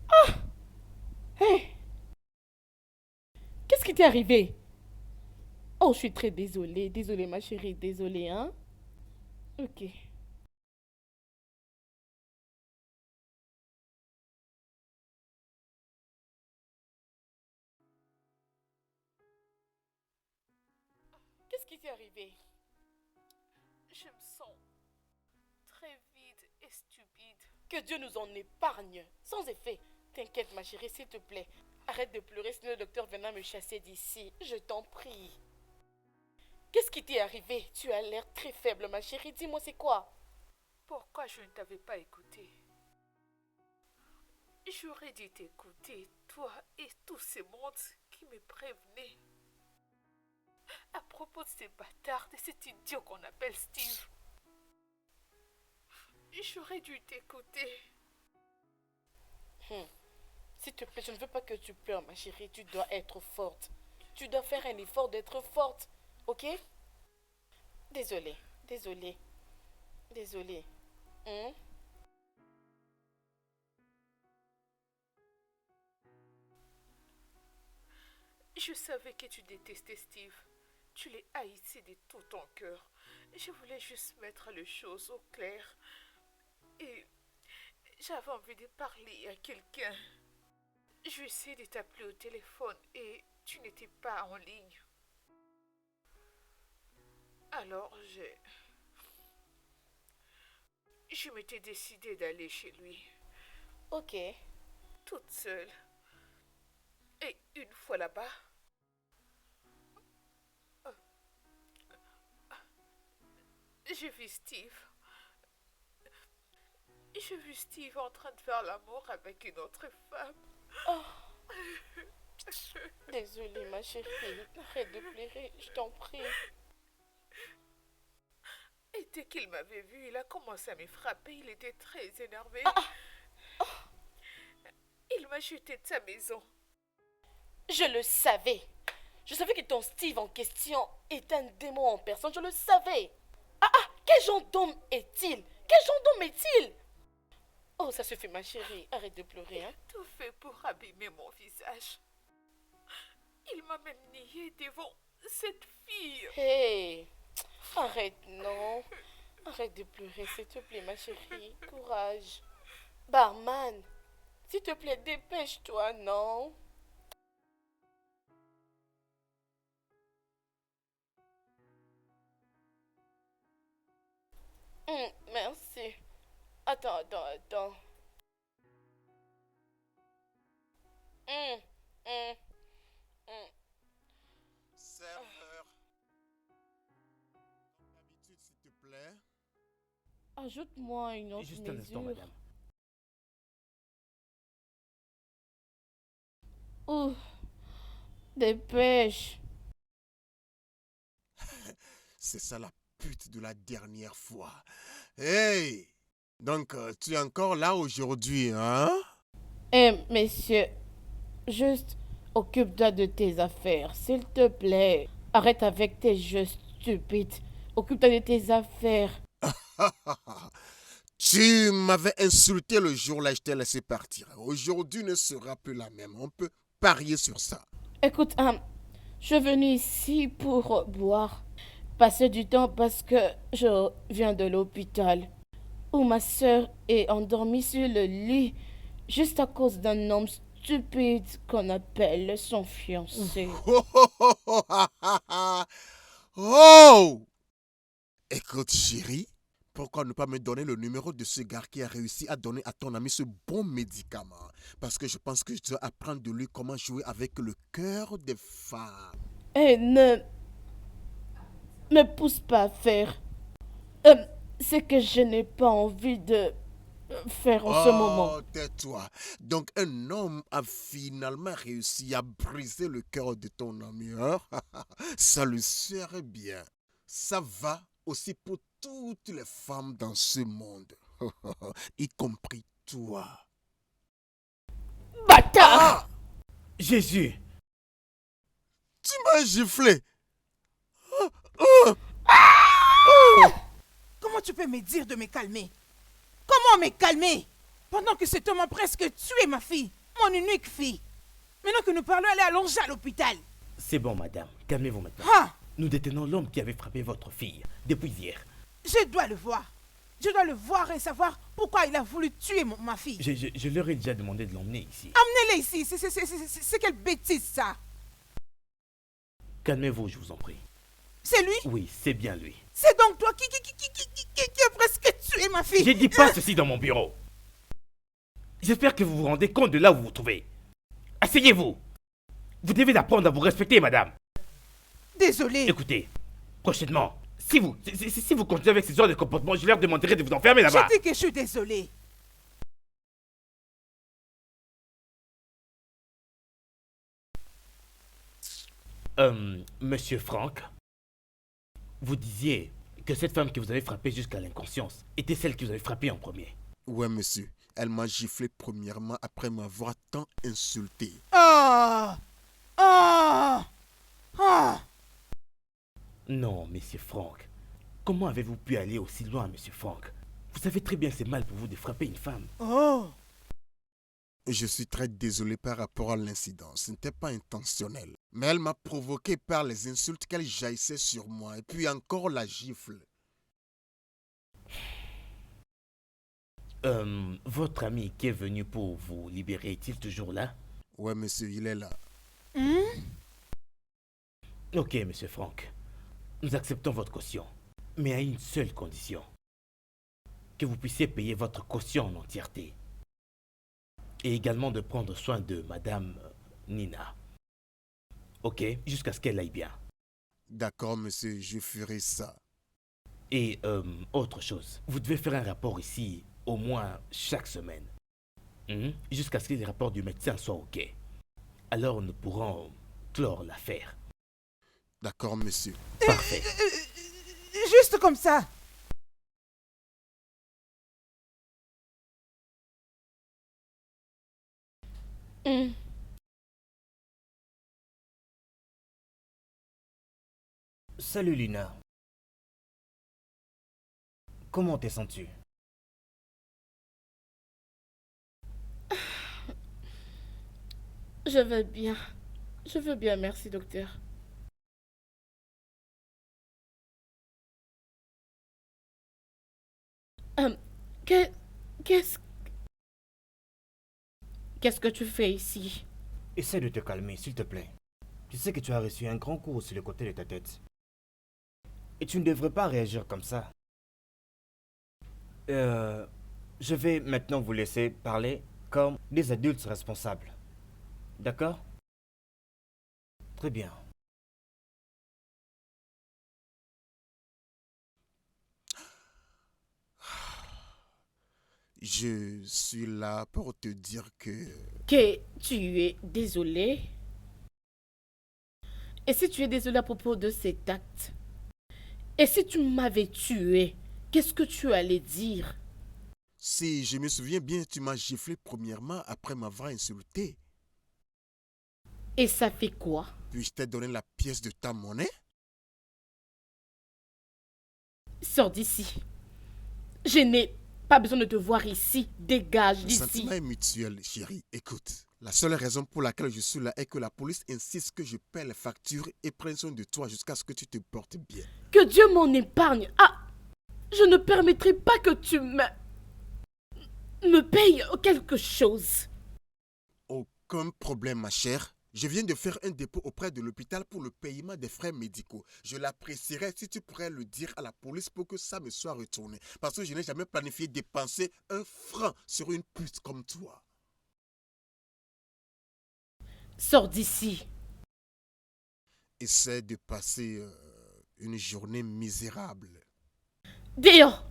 Ah! Hey! Qu'est-ce qui t'est arrivé? Oh, je suis très désolée. Désolée, ma chérie. Désolée, hein? Ok. Qu'est-ce qui t'est arrivé? Je me sens très vide et stupide. Que Dieu nous en épargne. Sans effet. T'inquiète, ma chérie, s'il te plaît. Arrête de pleurer, sinon le docteur viendra me chasser d'ici. Je t'en prie. Qu'est-ce qui t'est arrivé? Tu as l'air très faible, ma chérie. Dis-moi, c'est quoi? Pourquoi je ne t'avais pas écouté? J'aurais dû t'écouter, toi et tous ces mondes qui me prévenaient. À propos de ces bâtards, de cet idiot qu'on appelle Steve. J'aurais dû t'écouter. S'il te plaît, je ne veux pas que tu pleures, ma chérie. Tu dois être forte. Tu dois faire un effort d'être forte. Ok? Désolée. Désolée. Désolée. Je savais que tu détestais Steve. Tu les haïssais de tout ton cœur. Je voulais juste mettre les choses au clair. Et j'avais envie de parler à quelqu'un. J'ai essayé de t'appeler au téléphone et tu n'étais pas en ligne. Alors je m'étais décidée d'aller chez lui, Ok. toute seule. Et une fois là-bas, j'ai vu Steve. J'ai vu Steve en train de faire l'amour avec une autre femme. Désolée, ma chérie. Arrête de pleurer, je t'en prie. Et dès qu'il m'avait vu, il a commencé à me frapper. Il était très énervé. Il m'a jeté de sa maison. Je le savais. Je savais que ton Steve en question est un démon en personne. Je le savais. Quel genre d'homme est-il? Quel genre d'homme est-il? Oh, ça suffit, ma chérie. Arrête de pleurer, hein. Tout fait pour abîmer mon visage. Il m'a même nié devant cette fille. Hey, arrête, non. Arrête de pleurer, s'il te plaît, ma chérie. Courage. Barman, s'il te plaît, dépêche-toi, non? Merci. Attends. Hum, hum, hum. Serveur. Comme d'habitude, s'il te plaît. Ajoute-moi une autre Juste un instant, mesure. madame. Ouh, dépêche. C'est ça la pute de la dernière fois. Hey! Donc, tu es encore là aujourd'hui, hein? Messieurs, juste occupe-toi de tes affaires, s'il te plaît. Arrête avec tes jeux stupides. Occupe-toi de tes affaires. Tu m'avais insulté le jour-là, je t'ai laissé partir. Aujourd'hui ne sera plus la même. On peut parier sur ça. Écoute, je suis venue ici pour boire, passer du temps parce que je viens de l'hôpital où ma soeur est endormie sur le lit juste à cause d'un homme stupide qu'on appelle son fiancé. Oh! Écoute, chérie, pourquoi ne pas me donner le numéro de ce gars qui a réussi à donner à ton ami ce bon médicament? Parce que je pense que je dois apprendre de lui comment jouer avec le cœur des femmes. Ne me pousse pas à faire. C'est que je n'ai pas envie de faire en ce moment. Oh, tais-toi. Donc, un homme a finalement réussi à briser le cœur de ton ami. Hein? Ça le serait bien. Ça va aussi pour toutes les femmes dans ce monde. Y compris toi. Bâtard! Jésus! Tu m'as giflé. Comment tu peux me dire de me calmer? Comment me calmer? Pendant que cet homme a presque tué ma fille, mon unique fille. Maintenant que nous parlons, elle est allongée à l'hôpital. C'est bon, madame. Calmez-vous maintenant. Ah, Nous détenons l'homme qui avait frappé votre fille depuis hier. je dois le voir. Je dois le voir et savoir pourquoi il a voulu tuer ma fille. Je leur ai déjà demandé de l'emmener ici. Amenez-les ici. C'est quelle bêtise ça? Calmez-vous, je vous en prie. C'est lui? Oui, c'est bien lui. C'est donc toi qui a presque tué ma fille. Je dis pas ceci dans mon bureau. J'espère que vous vous rendez compte de là où vous vous trouvez. Asseyez-vous. Vous devez apprendre à vous respecter, madame. Désolé. Écoutez, prochainement, si vous continuez avec ces genres de comportements, je leur demanderai de vous enfermer là-bas. Je dis que je suis désolé. Monsieur Frank, vous disiez que cette femme que vous avez frappée jusqu'à l'inconscience était celle que vous avez frappée en premier. Ouais, monsieur. Elle m'a giflé premièrement après m'avoir tant insulté. Ah! Ah! Ah! Non, monsieur Frank. Comment avez-vous pu aller aussi loin, monsieur Frank? Vous savez très bien que c'est mal pour vous de frapper une femme. Oh! Je suis très désolé par rapport à l'incident. Ce n'était pas intentionnel. Mais elle m'a provoqué par les insultes qu'elle jaillissait sur moi. Et puis encore la gifle. Votre ami qui est venu pour vous libérer est-il toujours là? Ouais, monsieur, il est là. Ok, monsieur Frank. Nous acceptons votre caution. Mais à une seule condition. Que vous puissiez payer votre caution en entièreté. Et également de prendre soin de madame Nina. Ok, jusqu'à ce qu'elle aille bien. D'accord, monsieur, je ferai ça. Et autre chose, vous devez faire un rapport ici au moins chaque semaine. Jusqu'à ce que les rapports du médecin soient ok. Alors nous pourrons clore l'affaire. D'accord, monsieur. Parfait. Juste comme ça. Salut Luna. Comment te sens-tu? Je vais bien. Je veux bien, merci, docteur. Hum, que- Qu'est-ce... Qu'est-ce que tu fais ici? Essaie de te calmer, s'il te plaît. Tu sais que tu as reçu un grand coup sur le côté de ta tête. Et tu ne devrais pas réagir comme ça. Je vais maintenant vous laisser parler comme des adultes responsables. D'accord? Très bien. Je suis là pour te dire que... Que tu es désolé? Et si tu es désolé à propos de cet acte? Et si tu m'avais tué, qu'est-ce que tu allais dire? Si je me souviens bien, tu m'as giflé premièrement après m'avoir insulté. Et ça fait quoi? Puis je t'ai donné la pièce de ta monnaie. Sors d'ici. Je n'ai pas besoin de te voir ici. Dégage Le d'ici. sentiment est mutuel, chérie. Écoute, la seule raison pour laquelle je suis là est que la police insiste que je paie les factures et prenne soin de toi jusqu'à ce que tu te portes bien. Que Dieu m'en épargne. Ah! Je ne permettrai pas que tu me payes quelque chose. Aucun problème, ma chère. Je viens de faire un dépôt auprès de l'hôpital pour le paiement des frais médicaux. Je l'apprécierais si tu pourrais le dire à la police pour que ça me soit retourné. Parce que je n'ai jamais planifié dépenser un franc sur une pute comme toi. Sors d'ici. Essaie de passer une journée misérable. Dehors.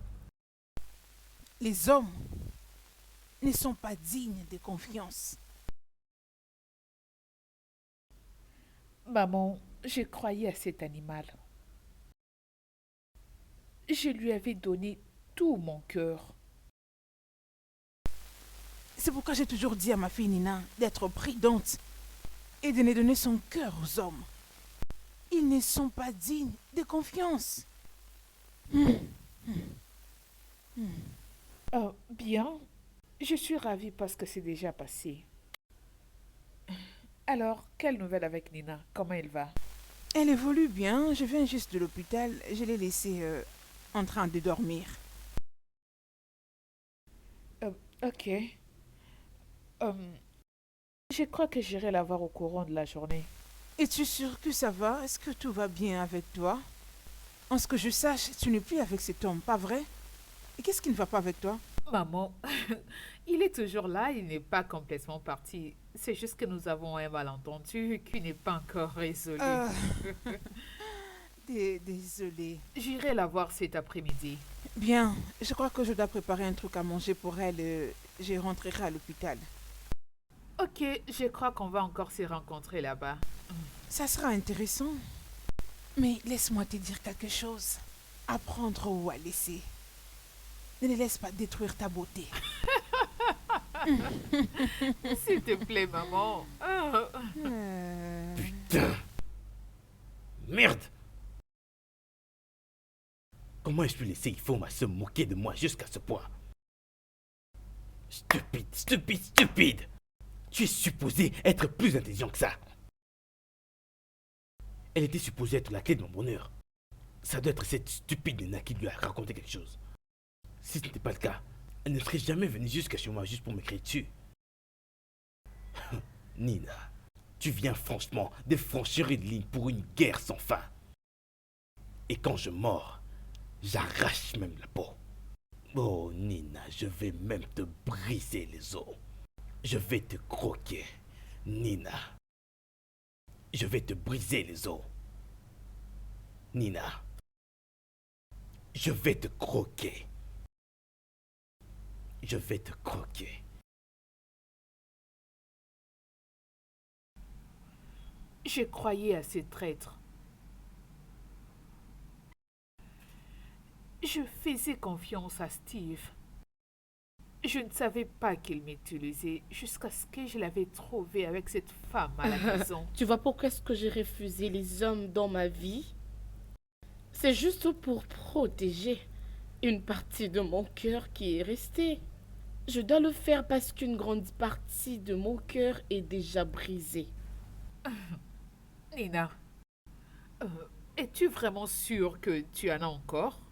Les hommes ne sont pas dignes de confiance. Maman, je croyais à cet animal. Je lui avais donné tout mon cœur. C'est pourquoi j'ai toujours dit à ma fille Nina d'être prudente et de ne donner son cœur aux hommes. Ils ne sont pas dignes de confiance. Oh, bien. Je suis ravie parce que c'est déjà passé. Alors, quelle nouvelle avec Nina? Comment elle va? Elle évolue bien. Je viens juste de l'hôpital. Je l'ai laissée en train de dormir. Ok. Je crois que j'irai la voir au courant de la journée. Es-tu sûre que ça va? Est-ce que tout va bien avec toi? En ce que je sache, tu n'es plus avec cet homme, pas vrai? Et qu'est-ce qui ne va pas avec toi? Maman, il est toujours là, il n'est pas complètement parti. C'est juste que nous avons un malentendu qui n'est pas encore résolu. Désolée. J'irai la voir cet après-midi. Bien, je crois que je dois préparer un truc à manger pour elle. Je rentrerai à l'hôpital. Ok, je crois qu'on va encore se rencontrer là-bas. Ça sera intéressant. Mais laisse-moi te dire quelque chose. à prendre ou à laisser. Ne les laisse pas détruire ta beauté. S'il te plaît, maman. Putain. Merde. Comment ai-je pu laisser Ifoma se moquer de moi jusqu'à ce point? Stupide, stupide, stupide. Tu es supposé être plus intelligent que ça. Elle était supposée être la clé de mon bonheur. Ça doit être cette stupide nana qui lui a raconté quelque chose. Si ce n'était pas le cas, elle ne serait jamais venue jusqu'à chez moi juste pour m'écrire dessus. Nina, tu viens franchement de franchir une ligne pour une guerre sans fin. Et quand je mords, j'arrache même la peau. Oh Nina, je vais même te briser les os. Je vais te croquer, Nina. Je vais te briser les os. Nina, je vais te croquer. Je vais te croquer. Je croyais à ces traîtres. Je faisais confiance à Steve. Je ne savais pas qu'il m'utilisait jusqu'à ce que je l'avais trouvé avec cette femme à la maison. Tu vois pourquoi est-ce que j'ai refusé les hommes dans ma vie? C'est juste pour protéger une partie de mon cœur qui est restée. Je dois le faire parce qu'une grande partie de mon cœur est déjà brisée. Nina, es-tu vraiment sûre que tu en as encore?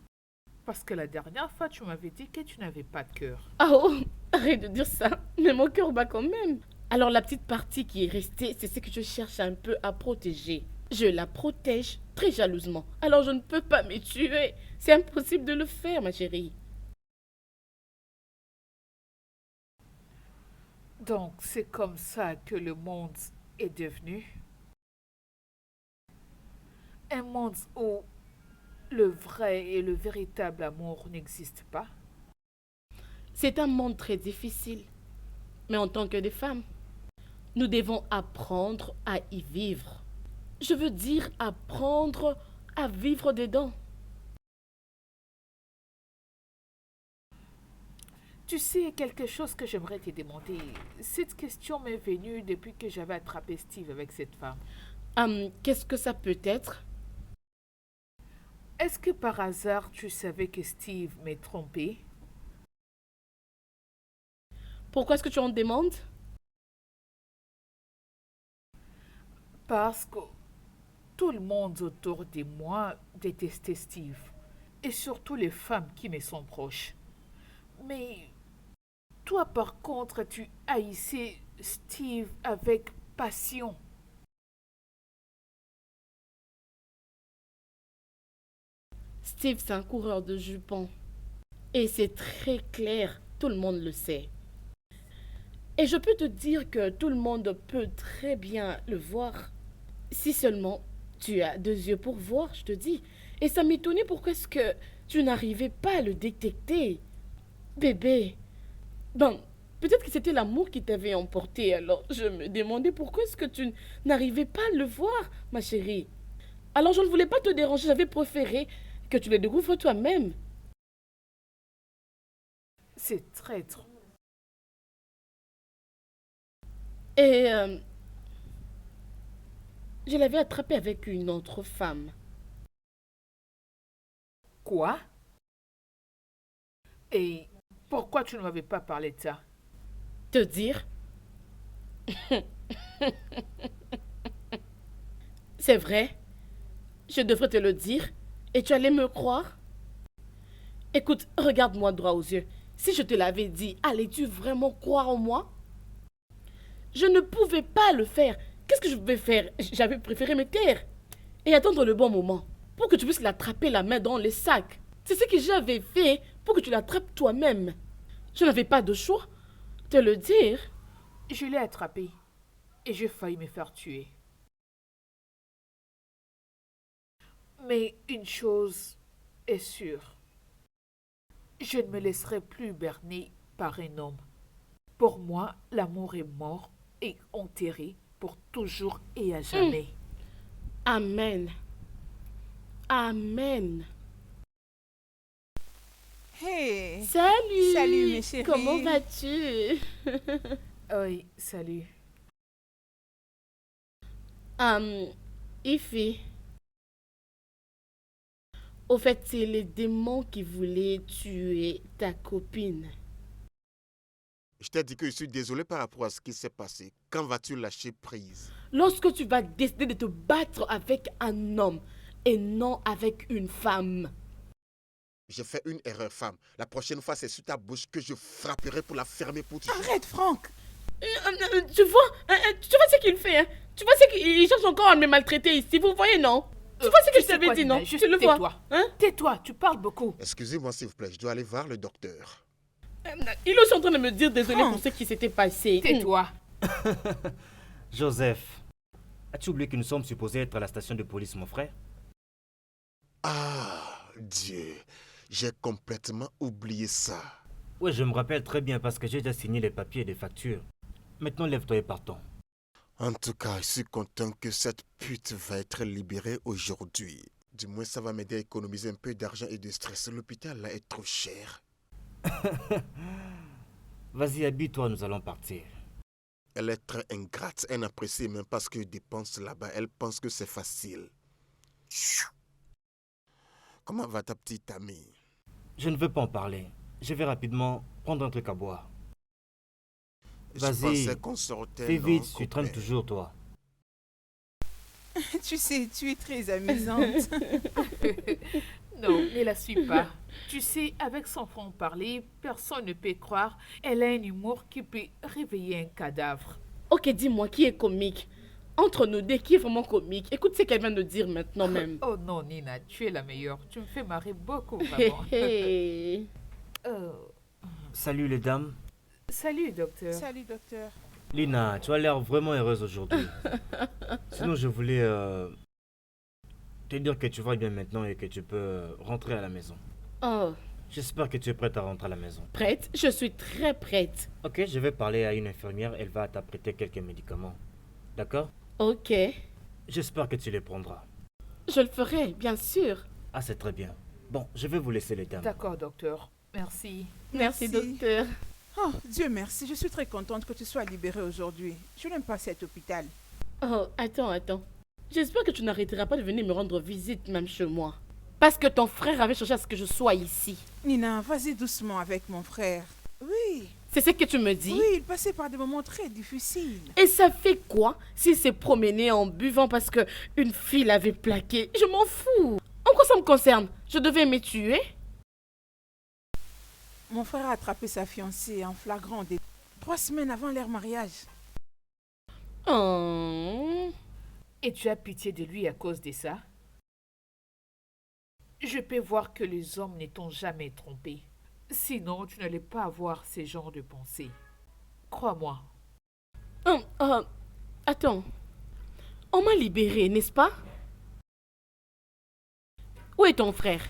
Parce que la dernière fois, tu m'avais dit que tu n'avais pas de cœur. Oh, arrête de dire ça, mais mon cœur bat quand même. Alors la petite partie qui est restée, c'est ce que je cherche un peu à protéger. Je la protège très jalousement. Alors je ne peux pas me tuer. C'est impossible de le faire, ma chérie. Donc, c'est comme ça que le monde est devenu un monde où le vrai et le véritable amour n'existent pas. C'est un monde très difficile. Mais en tant que des femmes, nous devons apprendre à y vivre. Je veux dire apprendre à vivre dedans. Tu sais, quelque chose que j'aimerais te demander. Cette question m'est venue depuis que j'avais attrapé Steve avec cette femme. Qu'est-ce que ça peut être? Est-ce que par hasard tu savais que Steve m'est trompé? Pourquoi est-ce que tu en demandes? Parce que tout le monde autour de moi détestait Steve. Et surtout les femmes qui me sont proches. Mais toi par contre, tu haïssais Steve avec passion. Steve, c'est un coureur de jupons. Et c'est très clair, tout le monde le sait. Et je peux te dire que tout le monde peut très bien le voir. Si seulement tu as deux yeux pour voir, je te dis. Et ça m'étonnait pourquoi est-ce que tu n'arrivais pas à le détecter. Bébé, bon, peut-être que c'était l'amour qui t'avait emporté. Alors je me demandais pourquoi est-ce que tu n'arrivais pas à le voir, ma chérie. Alors je ne voulais pas te déranger, j'avais préféré que tu le découvres toi-même. C'est traître. Et je l'avais attrapé avec une autre femme. Quoi? Et pourquoi tu ne m'avais pas parlé de ça? Te dire? C'est vrai? Je devrais te le dire et tu allais me croire? Écoute, regarde-moi droit aux yeux. Si je te l'avais dit, allais-tu vraiment croire en moi? Je ne pouvais pas le faire. Qu'est-ce que je pouvais faire? J'avais préféré me taire et attendre le bon moment pour que tu puisses l'attraper la main dans les sacs. C'est ce que j'avais fait pour que tu l'attrapes toi-même. Je n'avais pas de choix. Te le dire. Je l'ai attrapé et j'ai failli me faire tuer. Mais une chose est sûre. Je ne me laisserai plus berner par un homme. Pour moi, l'amour est mort et enterré pour toujours et à jamais. Amen. Amen. Hey. Salut. Salut, mes chéris. Comment vas-tu? Oui, salut. Ify, au fait, c'est les démons qui voulaient tuer ta copine. Je t'ai dit que je suis désolé par rapport à ce qui s'est passé. Quand vas-tu lâcher prise? Lorsque tu vas décider de te battre avec un homme et non avec une femme. J'ai fait une erreur, femme. La prochaine fois, c'est sur ta bouche que je frapperai pour la fermer pour toujours. Arrête, Franck. Tu vois ce qu'il fait, hein? Tu vois ce qu'il cherche encore à me maltraiter ici, vous voyez, non? Tu vois ce que je sais t'avais quoi, dit, Nina, non? juste Tu le vois, tais-toi. hein? Tais-toi, tu parles beaucoup. Excusez-moi, s'il vous plaît, je dois aller voir le docteur. Il est aussi en train de me dire désolé Franck. pour ce qui s'était passé. Tais-toi. Joseph, as-tu oublié que nous sommes supposés être à la station de police, mon frère? Ah, Dieu, j'ai complètement oublié ça. Oui, je me rappelle très bien parce que j'ai déjà signé les papiers et les factures. Maintenant, lève-toi et partons. En tout cas, je suis content que cette pute va être libérée aujourd'hui. Du moins, ça va m'aider à économiser un peu d'argent et de stress. L'hôpital, là, est trop cher. Vas-y, habille-toi, nous allons partir. Elle est très ingrate. Elle n'apprécie même pas ce que je dépense là-bas. Elle pense que c'est facile. Comment va ta petite amie? Je ne veux pas en parler. Je vais rapidement prendre un truc à boire. Je Vas-y, pensais qu'on sortait. fais non, vite, tu copain? traînes toujours, toi. Tu sais, tu es très amusante. Non, ne la suis pas. Tu sais, avec son franc-parler, personne ne peut croire. Elle a un humour qui peut réveiller un cadavre. Ok, dis-moi, qui est comique? Entre nous deux, qui est vraiment comique? Écoute ce qu'elle vient de dire maintenant même. Oh non, Nina, tu es la meilleure. Tu me fais marrer beaucoup, Hé vraiment. hé. Salut les dames. Salut, docteur. Salut, docteur. Lina, tu as l'air vraiment heureuse aujourd'hui. Sinon, je voulais te dire que tu vas bien maintenant et que tu peux rentrer à la maison. Oh, J'espère que tu es prête à rentrer à la maison. prête? Je suis très prête. Ok, je vais parler à une infirmière, elle va t'apprêter quelques médicaments. D'accord? Ok, J'espère que tu les prendras. je le ferai, bien sûr. Ah, c'est très bien. Bon, je vais vous laisser les dames. D'accord, docteur. Merci. Merci, Merci. docteur. Oh, Dieu merci, je suis très contente que tu sois libérée aujourd'hui. Je n'aime pas cet hôpital. Oh, attends. J'espère que tu n'arrêteras pas de venir me rendre visite même chez moi. Parce que ton frère avait cherché à ce que je sois ici. Nina, vas-y doucement avec mon frère. Oui, C'est ce que tu me dis? oui, il passait par des moments très difficiles. Et ça fait quoi s'il s'est promené en buvant parce que une fille l'avait plaqué? Je m'en fous. En quoi ça me concerne? Je devais me tuer? Mon frère a attrapé sa fiancée en flagrant délit 3 semaines avant leur mariage. Oh. Et tu as pitié de lui à cause de ça? Je peux voir que les hommes ne t'ont jamais trompé. Sinon, tu n'allais pas avoir ce genre de pensée. Crois-moi. Attends. On m'a libéré, n'est-ce pas? Où est ton frère?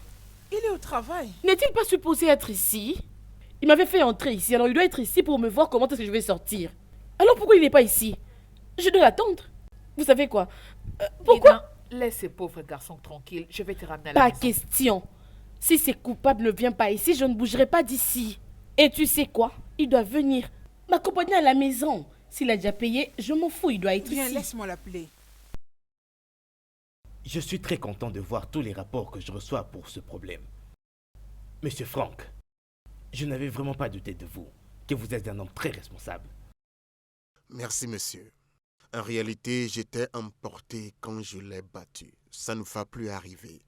Il est au travail. N'est-il pas supposé être ici? Il m'avait fait entrer ici, alors il doit être ici pour me voir comment est-ce que je vais sortir. Alors pourquoi il n'est pas ici? Je dois l'attendre. Vous savez quoi? Pourquoi? Nina, laisse ces pauvres garçons tranquilles. Je vais te ramener à la Pas maison. question. Si c'est coupable ne vient pas ici, je ne bougerai pas d'ici. Et tu sais quoi? Il doit venir m'accompagner à la maison. S'il a déjà payé, je m'en fous, il doit être Viens, ici. laisse-moi l'appeler. Je suis très content de voir tous les rapports que je reçois pour ce problème. Monsieur Franck, je n'avais vraiment pas douté de vous, que vous êtes un homme très responsable. Merci, monsieur. En réalité, j'étais emporté quand je l'ai battu. Ça ne va plus arriver.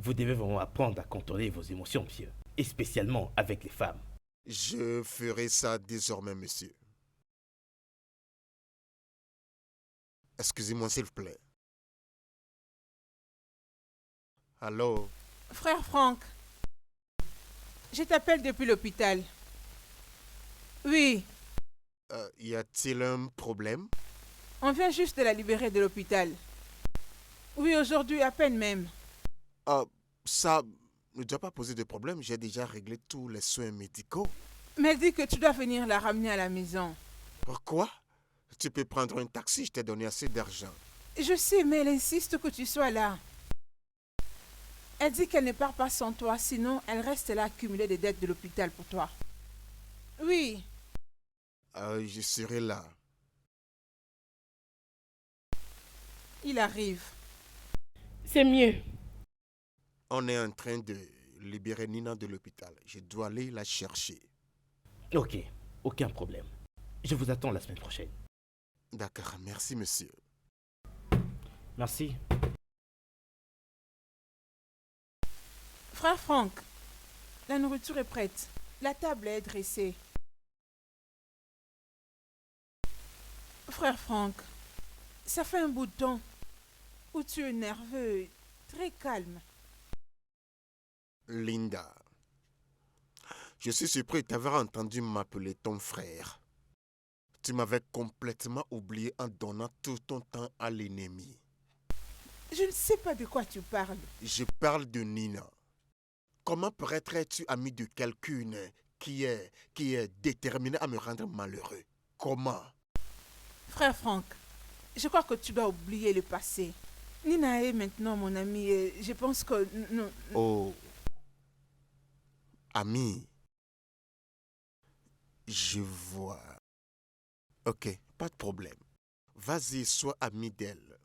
Vous devez vraiment apprendre à contrôler vos émotions, monsieur, et spécialement avec les femmes. Je ferai ça désormais, monsieur. Excusez-moi, s'il vous plaît. Allô? Frère Franck, je t'appelle depuis l'hôpital. Oui, Y a-t-il un problème? on vient juste de la libérer de l'hôpital. Oui, aujourd'hui, à peine même. Ça ne doit pas poser de problème. J'ai déjà réglé tous les soins médicaux. Mais elle dit que tu dois venir la ramener à la maison. Pourquoi? Tu peux prendre un taxi, je t'ai donné assez d'argent. Je sais, mais elle insiste que tu sois là. Elle dit qu'elle ne part pas sans toi, sinon elle reste là à accumuler des dettes de l'hôpital pour toi. Oui, Je serai là. il arrive. C'est mieux. On est en train de libérer Nina de l'hôpital. Je dois aller la chercher. Ok, aucun problème. Je vous attends la semaine prochaine. D'accord, merci monsieur. Merci. Frère Franck, la nourriture est prête. La table est dressée. Frère Franck, ça fait un bout de temps où tu es nerveux, très calme. Linda, je suis surpris d'avoir entendu m'appeler ton frère. Tu m'avais complètement oublié en donnant tout ton temps à l'ennemi. Je ne sais pas de quoi tu parles. Je parle de Nina. Comment pourrais-tu ami de quelqu'un qui est déterminé à me rendre malheureux? Comment? Frère Franck, je crois que tu dois oublier le passé. Nina est maintenant mon amie et je pense que... Non, Oh, ami, je vois. Ok, pas de problème. Vas-y, sois ami d'elle.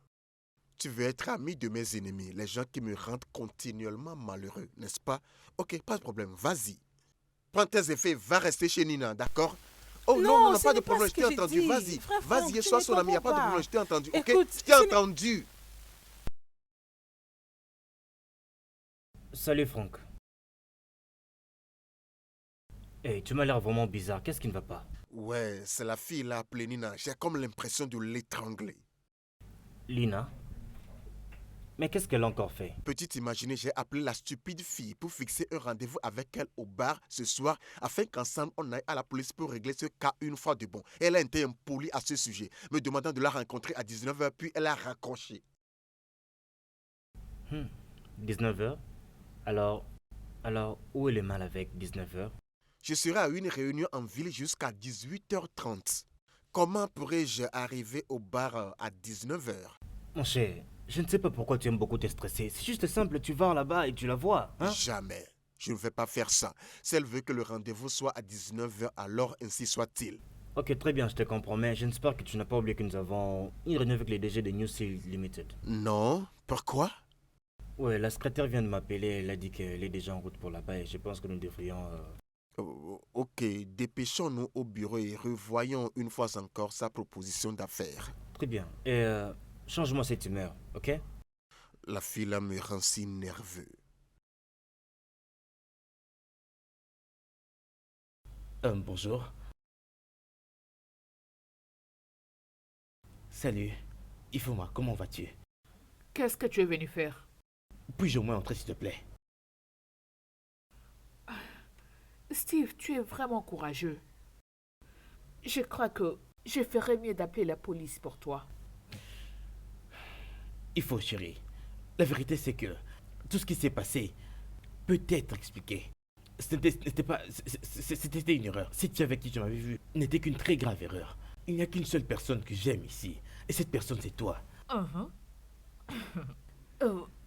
Tu veux être ami de mes ennemis, les gens qui me rendent continuellement malheureux, n'est-ce pas? Ok, pas de problème, vas-y. Prends tes effets, va rester chez Nina, d'accord? Oh non, ce pas de n'est problème, ce je que t'ai j'ai entendu, dit. vas-y. Frère Franck, Vas-y, tu sois ne son ami, il n'y a pas de comprends problème, je t'ai entendu, ok? Écoute, Je t'ai ce n'est- entendu. Salut Franck. Hey, tu m'as l'air vraiment bizarre. Qu'est-ce qui ne va pas? Ouais, c'est la fille là appelée Nina, j'ai comme l'impression de l'étrangler. Lina? Mais qu'est-ce qu'elle a encore fait? Peux-tu t'imaginer, j'ai appelé la stupide fille pour fixer un rendez-vous avec elle au bar ce soir afin qu'ensemble on aille à la police pour régler ce cas une fois de bon. Elle a été impolie à ce sujet, me demandant de la rencontrer à 19h, puis elle a raccroché. 19h? Alors, où est le mal avec 19h? Je serai à une réunion en ville jusqu'à 18h30. Comment pourrais-je arriver au bar à 19h? Mon cher, je ne sais pas pourquoi tu aimes beaucoup te stresser. C'est juste simple, tu vas là-bas et tu la vois, hein? Jamais. Je ne vais pas faire ça. Si elle veut que le rendez-vous soit à 19h, alors ainsi soit-il. Ok, très bien, je te comprends, mais j'espère que tu n'as pas oublié que nous avons une réunion avec les DG de New Seal Limited. Non? Pourquoi? Ouais, la secrétaire vient de m'appeler, elle a dit qu'elle est déjà en route pour là-bas et je pense que nous devrions... Ok, dépêchons-nous au bureau et revoyons une fois encore sa proposition d'affaires. Très bien. Et change-moi cette humeur, ok? La fille là me rend si nerveux. Bonjour. Salut. Ifoma, comment vas-tu? Qu'est-ce que tu es venu faire? Puis-je au moins entrer, s'il te plaît? Steve, tu es vraiment courageux. Je crois que je ferais mieux d'appeler la police pour toi. Il faut, chérie. La vérité, c'est que tout ce qui s'est passé peut être expliqué. C'était une erreur. Cette fille avec qui je m'avais vu n'était qu'une très grave erreur. Il n'y a qu'une seule personne que j'aime ici. Et cette personne, c'est toi.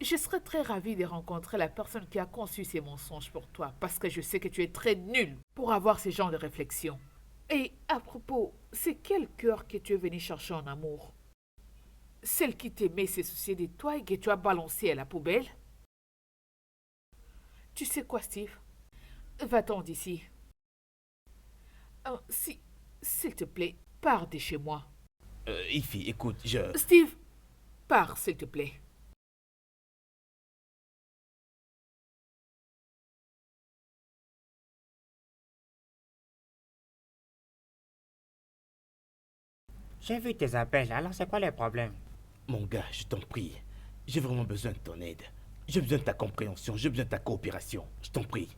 Je serais très ravie de rencontrer la personne qui a conçu ces mensonges pour toi, parce que je sais que tu es très nul pour avoir ce genre de réflexion. Et à propos, c'est quel cœur que tu es venu chercher en amour? Celle qui t'aimait s'est souciée de toi et que tu as balancé à la poubelle? Tu sais quoi, Steve? Va-t'en d'ici. S'il te plaît, pars de chez moi. Ify, écoute, Steve, pars, s'il te plaît. J'ai vu tes appels, alors c'est quoi le problème? Mon gars, je t'en prie. J'ai vraiment besoin de ton aide. J'ai besoin de ta compréhension, j'ai besoin de ta coopération. Je t'en prie.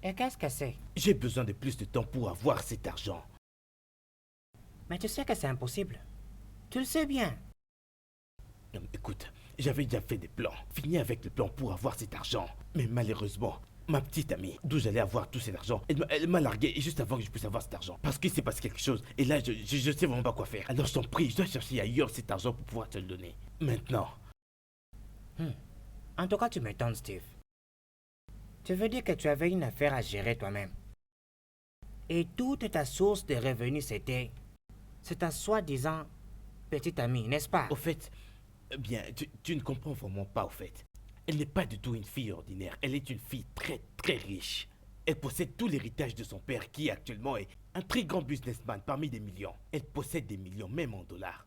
Et qu'est-ce que c'est? J'ai besoin de plus de temps pour avoir cet argent. Mais tu sais que c'est impossible. Tu le sais bien. Non, mais écoute, j'avais déjà fait des plans. Fini avec le plan pour avoir cet argent. Mais malheureusement, ma petite amie, d'où j'allais avoir tout cet argent, elle m'a largué juste avant que je puisse avoir cet argent. Parce qu'il s'est passé quelque chose. Et là, je sais vraiment pas quoi faire. Alors je t'en prie, je dois chercher ailleurs cet argent pour pouvoir te le donner. Maintenant. En tout cas, tu m'étonnes, Steve. Tu veux dire que tu avais une affaire à gérer toi-même. Et toute ta source de revenus, c'était ta soi-disant petite amie, n'est-ce pas? Au fait, bien, tu ne comprends vraiment pas, au fait. Elle n'est pas du tout une fille ordinaire. Elle est une fille très, très riche. Elle possède tout l'héritage de son père, qui actuellement est un très grand businessman parmi des millions. Elle possède des millions, même en dollars.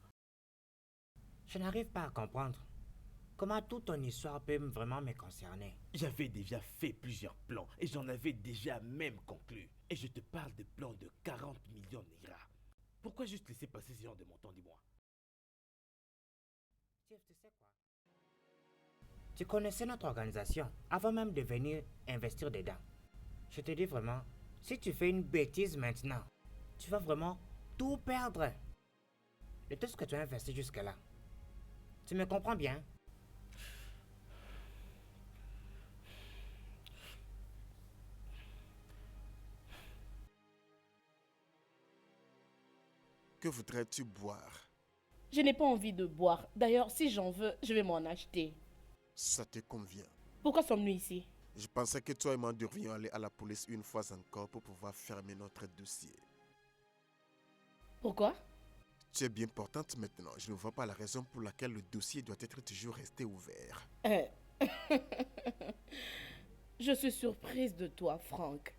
Je n'arrive pas à comprendre. Comment toute ton histoire peut vraiment me concerner? J'avais déjà fait plusieurs plans et j'en avais déjà même conclu. Et je te parle de plans de 40 millions de Naira. Pourquoi juste laisser passer ce genre de montant, dis-moi? Steve, tu sais quoi? Tu connaissais notre organisation avant même de venir investir dedans. Je te dis vraiment, si tu fais une bêtise maintenant, tu vas vraiment tout perdre. De tout ce que tu as investi jusque-là. Tu me comprends bien? Que voudrais-tu boire? Je n'ai pas envie de boire. D'ailleurs, si j'en veux, je vais m'en acheter. Ça te convient. Pourquoi sommes-nous ici? Je pensais que toi et moi devrions aller à la police une fois encore pour pouvoir fermer notre dossier. Pourquoi? Tu es bien portante maintenant. Je ne vois pas la raison pour laquelle le dossier doit être toujours resté ouvert. Je suis surprise de toi, Frank.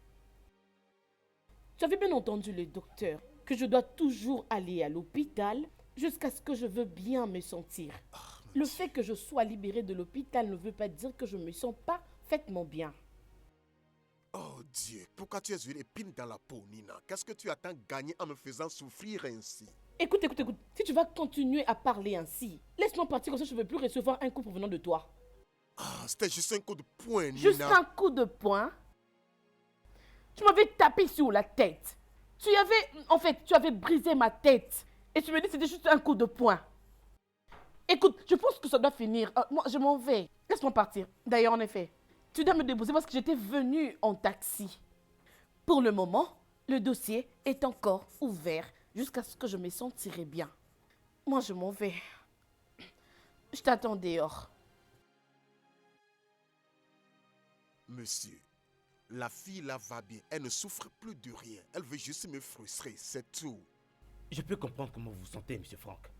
Tu avais bien entendu le docteur que je dois toujours aller à l'hôpital jusqu'à ce que je veux bien me sentir. Le fait que je sois libérée de l'hôpital ne veut pas dire que je me sens parfaitement bien. Oh Dieu, pourquoi tu es une épine dans la peau, Nina? Qu'est-ce que tu attends gagner en me faisant souffrir ainsi? Écoute. Si tu vas continuer à parler ainsi, laisse-moi partir comme ça je ne veux plus recevoir un coup provenant de toi. Ah, c'était juste un coup de poing, Nina. Juste un coup de poing? Tu m'avais tapé sur la tête. Tu avais brisé ma tête. Et tu me dis que c'était juste un coup de poing. Écoute, je pense que ça doit finir. Moi, je m'en vais. Laisse-moi partir. D'ailleurs, en effet, tu dois me déposer parce que j'étais venue en taxi. Pour le moment, le dossier est encore ouvert jusqu'à ce que je me sentirai bien. Moi, je m'en vais. Je t'attends dehors. Monsieur, la fille là va bien. Elle ne souffre plus de rien. Elle veut juste me frustrer, c'est tout. Je peux comprendre comment vous vous sentez, monsieur Frank.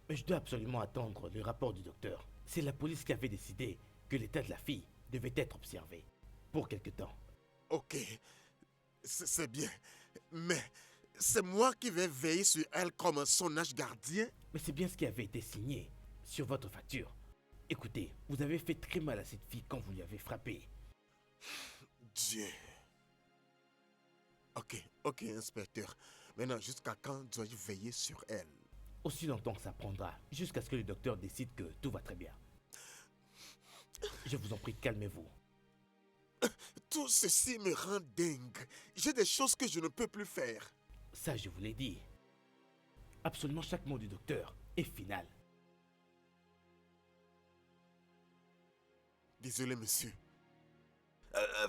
Mais je dois absolument attendre le rapport du docteur. C'est la police qui avait décidé que l'état de la fille devait être observé pour quelque temps. Ok, c'est bien. Mais c'est moi qui vais veiller sur elle comme son ange gardien. Mais c'est bien ce qui avait été signé sur votre facture. Écoutez, vous avez fait très mal à cette fille quand vous lui avez frappé. Dieu. Ok, inspecteur. Maintenant, jusqu'à quand dois-je veiller sur elle? Aussi longtemps que ça prendra, jusqu'à ce que le docteur décide que tout va très bien. Je vous en prie, calmez-vous. Tout ceci me rend dingue. J'ai des choses que je ne peux plus faire. Ça, je vous l'ai dit. Absolument chaque mot du docteur est final. Désolé, monsieur.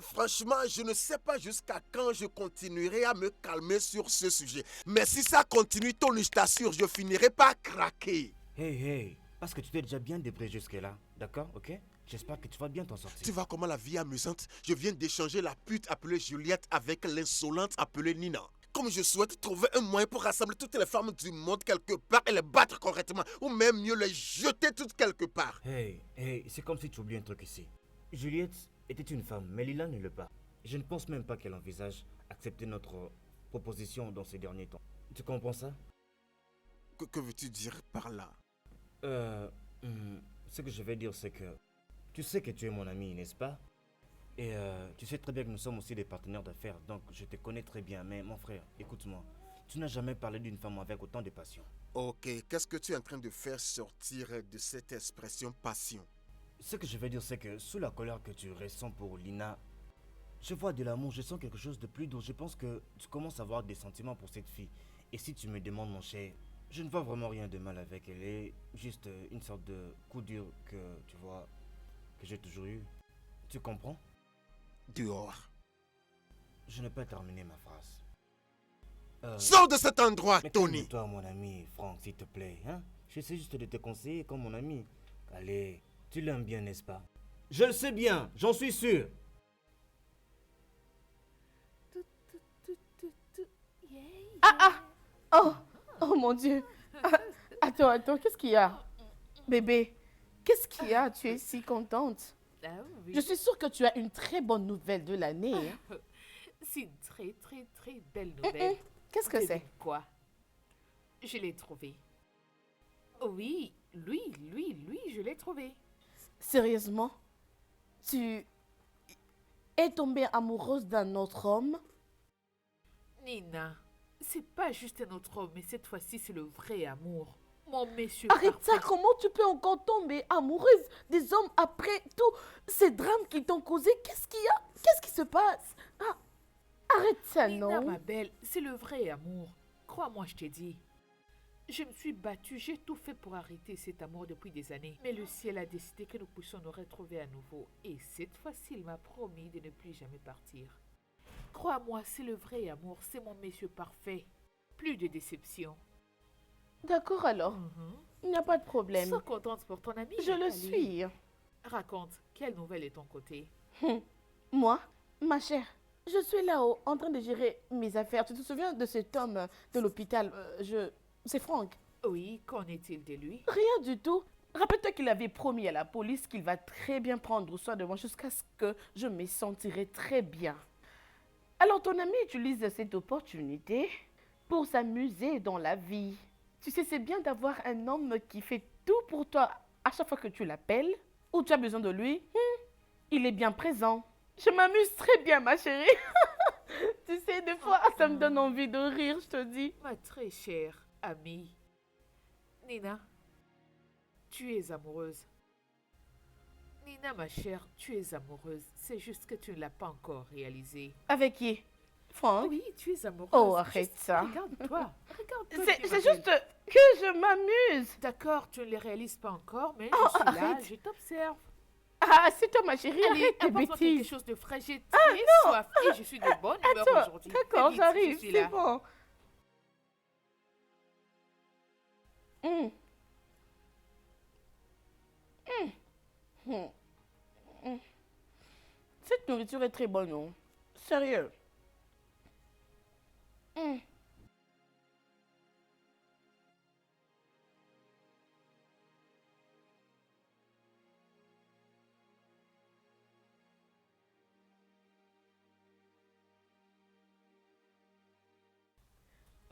Franchement, je ne sais pas jusqu'à quand je continuerai à me calmer sur ce sujet. Mais si ça continue, Tony, je t'assure, je finirai par craquer. Hey, parce que tu t'es déjà bien débrouillé jusque-là, d'accord, ok? J'espère que tu vas bien t'en sortir. Tu vois comment la vie est amusante? Je viens d'échanger la pute appelée Juliette avec l'insolente appelée Nina. Comme je souhaite trouver un moyen pour rassembler toutes les femmes du monde quelque part et les battre correctement, ou même mieux les jeter toutes quelque part. Hey, c'est comme si tu oublies un truc ici. Juliette était une femme, mais Lila ne l'est pas. Je ne pense même pas qu'elle envisage accepter notre proposition dans ces derniers temps. Tu comprends ça? Que veux-tu dire par là? Ce que je vais dire, c'est que tu sais que tu es mon ami, n'est-ce pas? Et tu sais très bien que nous sommes aussi des partenaires d'affaires, donc je te connais très bien. Mais mon frère, écoute-moi, tu n'as jamais parlé d'une femme avec autant de passion. Ok, qu'est-ce que tu es en train de faire sortir de cette expression passion? Ce que je veux dire, c'est que sous la colère que tu ressens pour Lina, je vois de l'amour, je sens quelque chose de plus doux. Je pense que tu commences à avoir des sentiments pour cette fille. Et si tu me demandes, mon cher, je ne vois vraiment rien de mal avec elle. Elle est juste une sorte de coup dur que, tu vois, que j'ai toujours eu. Tu comprends? Dehors. Je ne peux pas terminer ma phrase. Sors de cet endroit, Mais Tony! calme-toi, mon ami, Franck, s'il te plaît. Hein? J'essaie juste de te conseiller comme mon ami. Allez, Tu l'aimes bien, n'est-ce pas? Je le sais bien, j'en suis sûr. Oh, oh mon Dieu. Ah, attends, qu'est-ce qu'il y a? Bébé, qu'est-ce qu'il y a? Tu es si contente. Ah oui. Je suis sûre que tu as une très bonne nouvelle de l'année. Hein. C'est une très, très, très belle nouvelle. Qu'est-ce que c'est? Devine quoi? Je l'ai trouvé. Oui, lui, je l'ai trouvé. Sérieusement? Tu es tombée amoureuse d'un autre homme? Nina, c'est pas juste un autre homme, mais cette fois-ci, c'est le vrai amour. Mon monsieur Arrête ça, parfait. comment tu peux encore tomber amoureuse des hommes après tous ces drames qui t'ont causé? Qu'est-ce qu'il y a? Qu'est-ce qui se passe? Ah, arrête ça, Nina, non? ma belle, c'est le vrai amour. Crois-moi, je t'ai dit. Je me suis battue, j'ai tout fait pour arrêter cet amour depuis des années. Mais le ciel a décidé que nous puissions nous retrouver à nouveau. Et cette fois-ci, il m'a promis de ne plus jamais partir. Crois-moi, c'est le vrai amour, c'est mon monsieur parfait. Plus de déception. D'accord alors, il n'y a pas de problème. Sois contente pour ton ami. Je le Nathalie. suis. Raconte, quelle nouvelle est ton côté? Moi, ma chère, je suis là-haut en train de gérer mes affaires. Tu te souviens de cet homme de l'hôpital? C'est Franck. Oui, qu'en est-il de lui? Rien du tout. Rappelle-toi qu'il avait promis à la police qu'il va très bien prendre soin de moi jusqu'à ce que je me sentirai très bien. Alors ton ami utilise cette opportunité pour s'amuser dans la vie. Tu sais, c'est bien d'avoir un homme qui fait tout pour toi à chaque fois que tu l'appelles ou tu as besoin de lui. Il est bien présent. Je m'amuse très bien, ma chérie. Tu sais, des fois, ça me donne envie de rire, je te dis. Ma très chère amie. Nina, tu es amoureuse. Nina, ma chère, tu es amoureuse. C'est juste que tu ne l'as pas encore réalisé. Avec qui? Franck? Oui, tu es amoureuse. Oh, arrête Juste ça. Regarde-toi. Regarde-toi. C'est tu es ma juste belle. que je m'amuse. D'accord, tu ne les réalises pas encore, mais Oh, je suis là, arrête. je t'observe. Ah, c'est toi, ma chérie, Allez, arrête tes apporte-moi quelque bêtises. chose de frais. J'ai très soif et je suis de bonne humeur Attends, aujourd'hui. d'accord, Fais vite, j'arrive, je suis c'est là. bon. Cette nourriture est très bonne, non? Sérieux.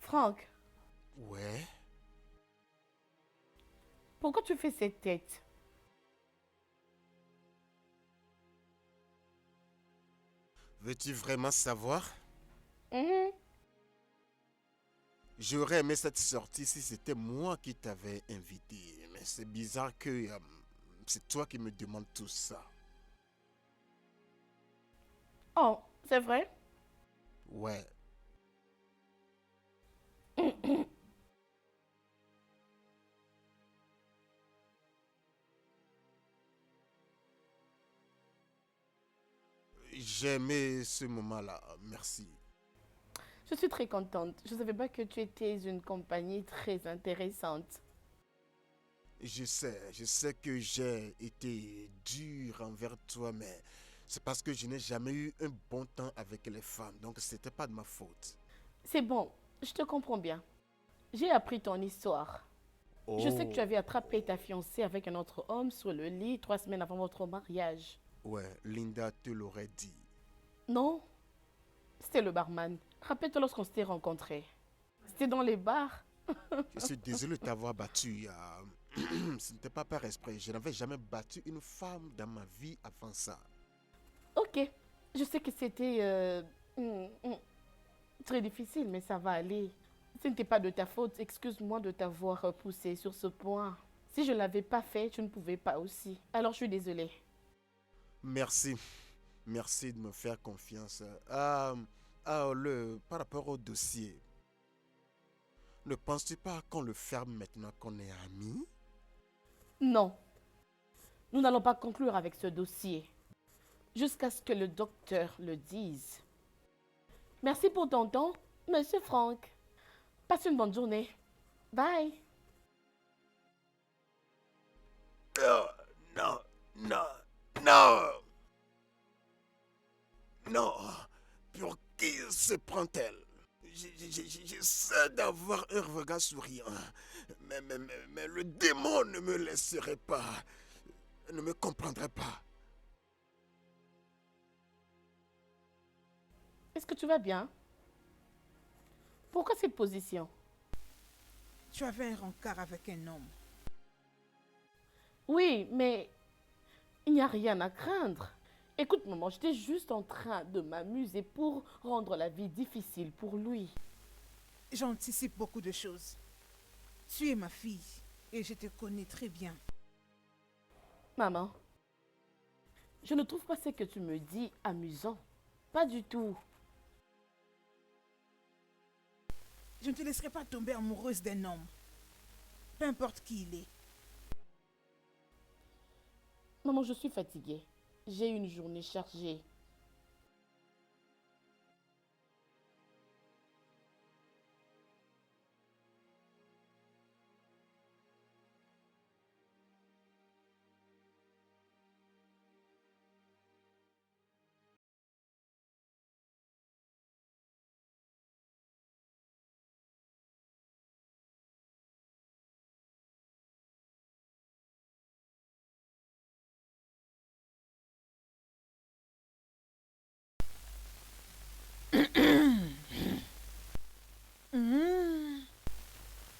Franck, Ouais. pourquoi tu fais cette tête? Veux-tu vraiment savoir? Mhm. J'aurais aimé cette sortie si c'était moi qui t'avais invité. Mais c'est bizarre que c'est toi qui me demandes tout ça. Oh, c'est vrai? Ouais. J'ai aimé ce moment-là. Merci. Je suis très contente. Je ne savais pas que tu étais une compagnie très intéressante. Je sais que j'ai été dur envers toi, mais c'est parce que je n'ai jamais eu un bon temps avec les femmes, donc c'était pas de ma faute. C'est bon, je te comprends bien. J'ai appris ton histoire. Je sais que tu avais attrapé ta fiancée avec un autre homme sur le lit 3 semaines avant votre mariage. Ouais, Linda te l'aurait dit. Non, c'était le barman. Rappelle-toi lorsqu'on s'était rencontrés. C'était dans les bars. Je suis désolé de t'avoir battu. Ce n'était pas par esprit. Je n'avais jamais battu une femme dans ma vie avant ça. Ok, je sais que c'était très difficile, mais ça va aller. Ce n'était pas de ta faute. Excuse-moi de t'avoir poussé sur ce point. Si je ne l'avais pas fait, tu ne pouvais pas aussi. Alors je suis désolée. Merci. Merci de me faire confiance. Par rapport au dossier, ne penses-tu pas qu'on le ferme maintenant qu'on est amis? Non, nous n'allons pas conclure avec ce dossier jusqu'à ce que le docteur le dise. Merci pour ton temps, Monsieur Franck. Passe une bonne journée. Bye. Non, Non, non, non. Pour qui se prend-elle? J'essaie d'avoir un regard souriant, mais le démon ne me laisserait pas, ne me comprendrait pas. Est-ce que tu vas bien? Pourquoi cette position? Tu avais un rencard avec un homme. Oui, mais il n'y a rien à craindre. Écoute, maman, j'étais juste en train de m'amuser pour rendre la vie difficile pour lui. J'anticipe beaucoup de choses. Tu es ma fille et je te connais très bien. Maman, je ne trouve pas ce que tu me dis amusant. Pas du tout. Je ne te laisserai pas tomber amoureuse d'un homme. Peu importe qui il est. Maman, je suis fatiguée. J'ai une journée chargée.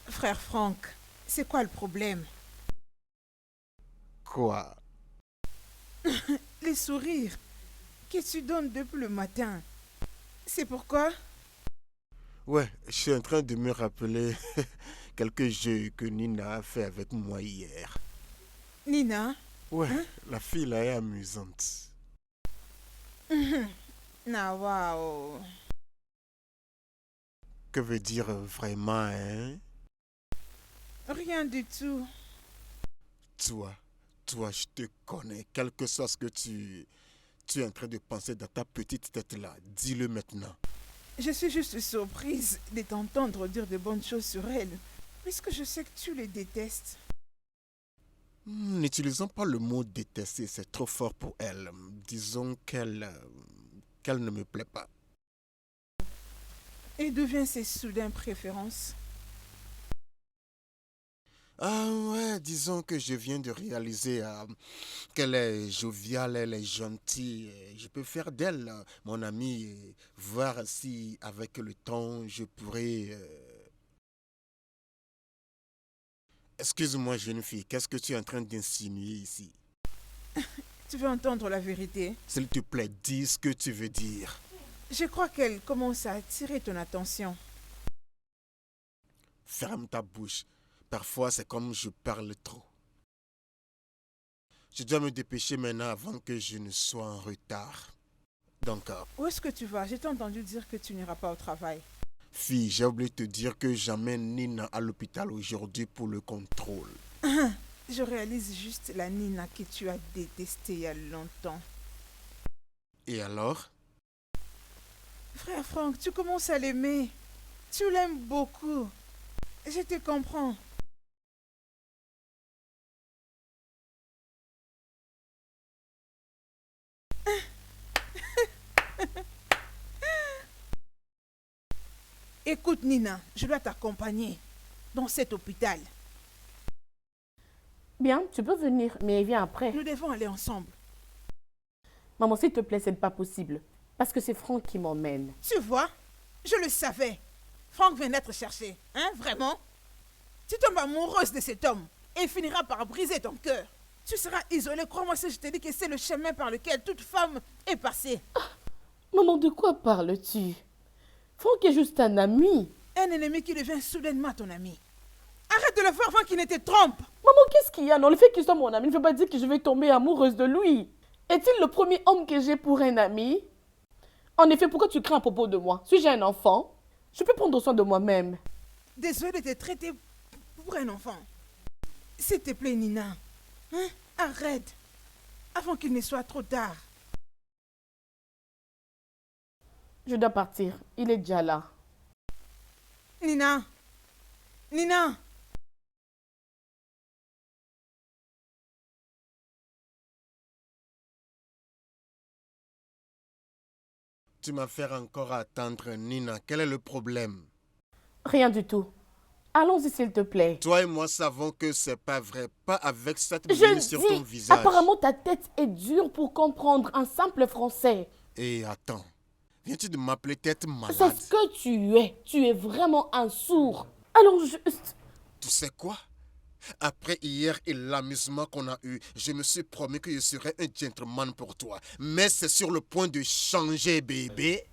Frère Franck, c'est quoi le problème? Quoi? Les sourires que tu donnes depuis le matin. C'est pourquoi? Ouais, je suis en train de me rappeler quelques jeux que Nina a fait avec moi hier. Nina? Ouais, la fille là est amusante. Ah, waouh. Que veut dire vraiment, hein? Rien du tout. Toi, je te connais. Quel que soit ce que tu es en train de penser dans ta petite tête là, dis-le maintenant. Je suis juste surprise de t'entendre dire de bonnes choses sur elle, puisque je sais que tu les détestes. N'utilisons pas le mot détester, c'est trop fort pour elle. Disons qu'elle ne me plaît pas. Et d'où viennent ces soudaines préférences? Ah ouais, disons que je viens de réaliser qu'elle est joviale, elle est gentille. Et je peux faire d'elle mon amie et voir si avec le temps je pourrais... Excuse-moi jeune fille, qu'est-ce que tu es en train d'insinuer ici? Tu veux entendre la vérité? S'il te plaît, dis ce que tu veux dire. Je crois qu'elle commence à attirer ton attention. Ferme ta bouche. Parfois, c'est comme je parle trop. Je dois me dépêcher maintenant avant que je ne sois en retard. Donc, Où est-ce que tu vas? J'ai entendu dire que tu n'iras pas au travail. fille, j'ai oublié de te dire que j'amène Nina à l'hôpital aujourd'hui pour le contrôle. Je réalise juste la Nina que tu as détestée il y a longtemps. Et alors? Frère Franck, tu commences à l'aimer. Tu l'aimes beaucoup. Je te comprends. Écoute Nina, je dois t'accompagner dans cet hôpital. Bien, tu peux venir, mais viens après. Nous devons aller ensemble. Maman, s'il te plaît, c'est pas possible. Parce que c'est Franck qui m'emmène. Tu vois, je le savais. Franck vient d'être cherché. Hein, vraiment? Tu tombes amoureuse de cet homme et il finira par briser ton cœur. Tu seras isolée, crois-moi si je te dis que c'est le chemin par lequel toute femme est passée. Maman, de quoi parles-tu? Franck est juste un ami. Un ennemi qui devient soudainement ton ami. Arrête de le voir avant qu'il ne te trompe. Maman, qu'est-ce qu'il y a? Non, le fait qu'il soit mon ami ne veut pas dire que je vais tomber amoureuse de lui. Est-il le premier homme que j'ai pour un ami? En effet, pourquoi tu crains à propos de moi? Suis-je un enfant? Je peux prendre soin de moi-même. Désolée de te traiter pour un enfant. S'il te plaît, Nina. Hein? Arrête. Avant qu'il ne soit trop tard. Je dois partir. Il est déjà là. Nina. Nina. Tu m'as fait encore attendre, Nina. Quel est le problème? Rien du tout. Allons-y, s'il te plaît. Toi et moi savons que c'est pas vrai. Pas avec cette Je mine sur ton dis, visage. apparemment ta tête est dure pour comprendre un simple français. Et attends, viens-tu de m'appeler tête C'est malade? ce que tu es. Tu es vraiment un sourd. Alors juste... Tu sais quoi? Après hier et l'amusement qu'on a eu, je me suis promis que je serais un gentleman pour toi. Mais c'est sur le point de changer, bébé.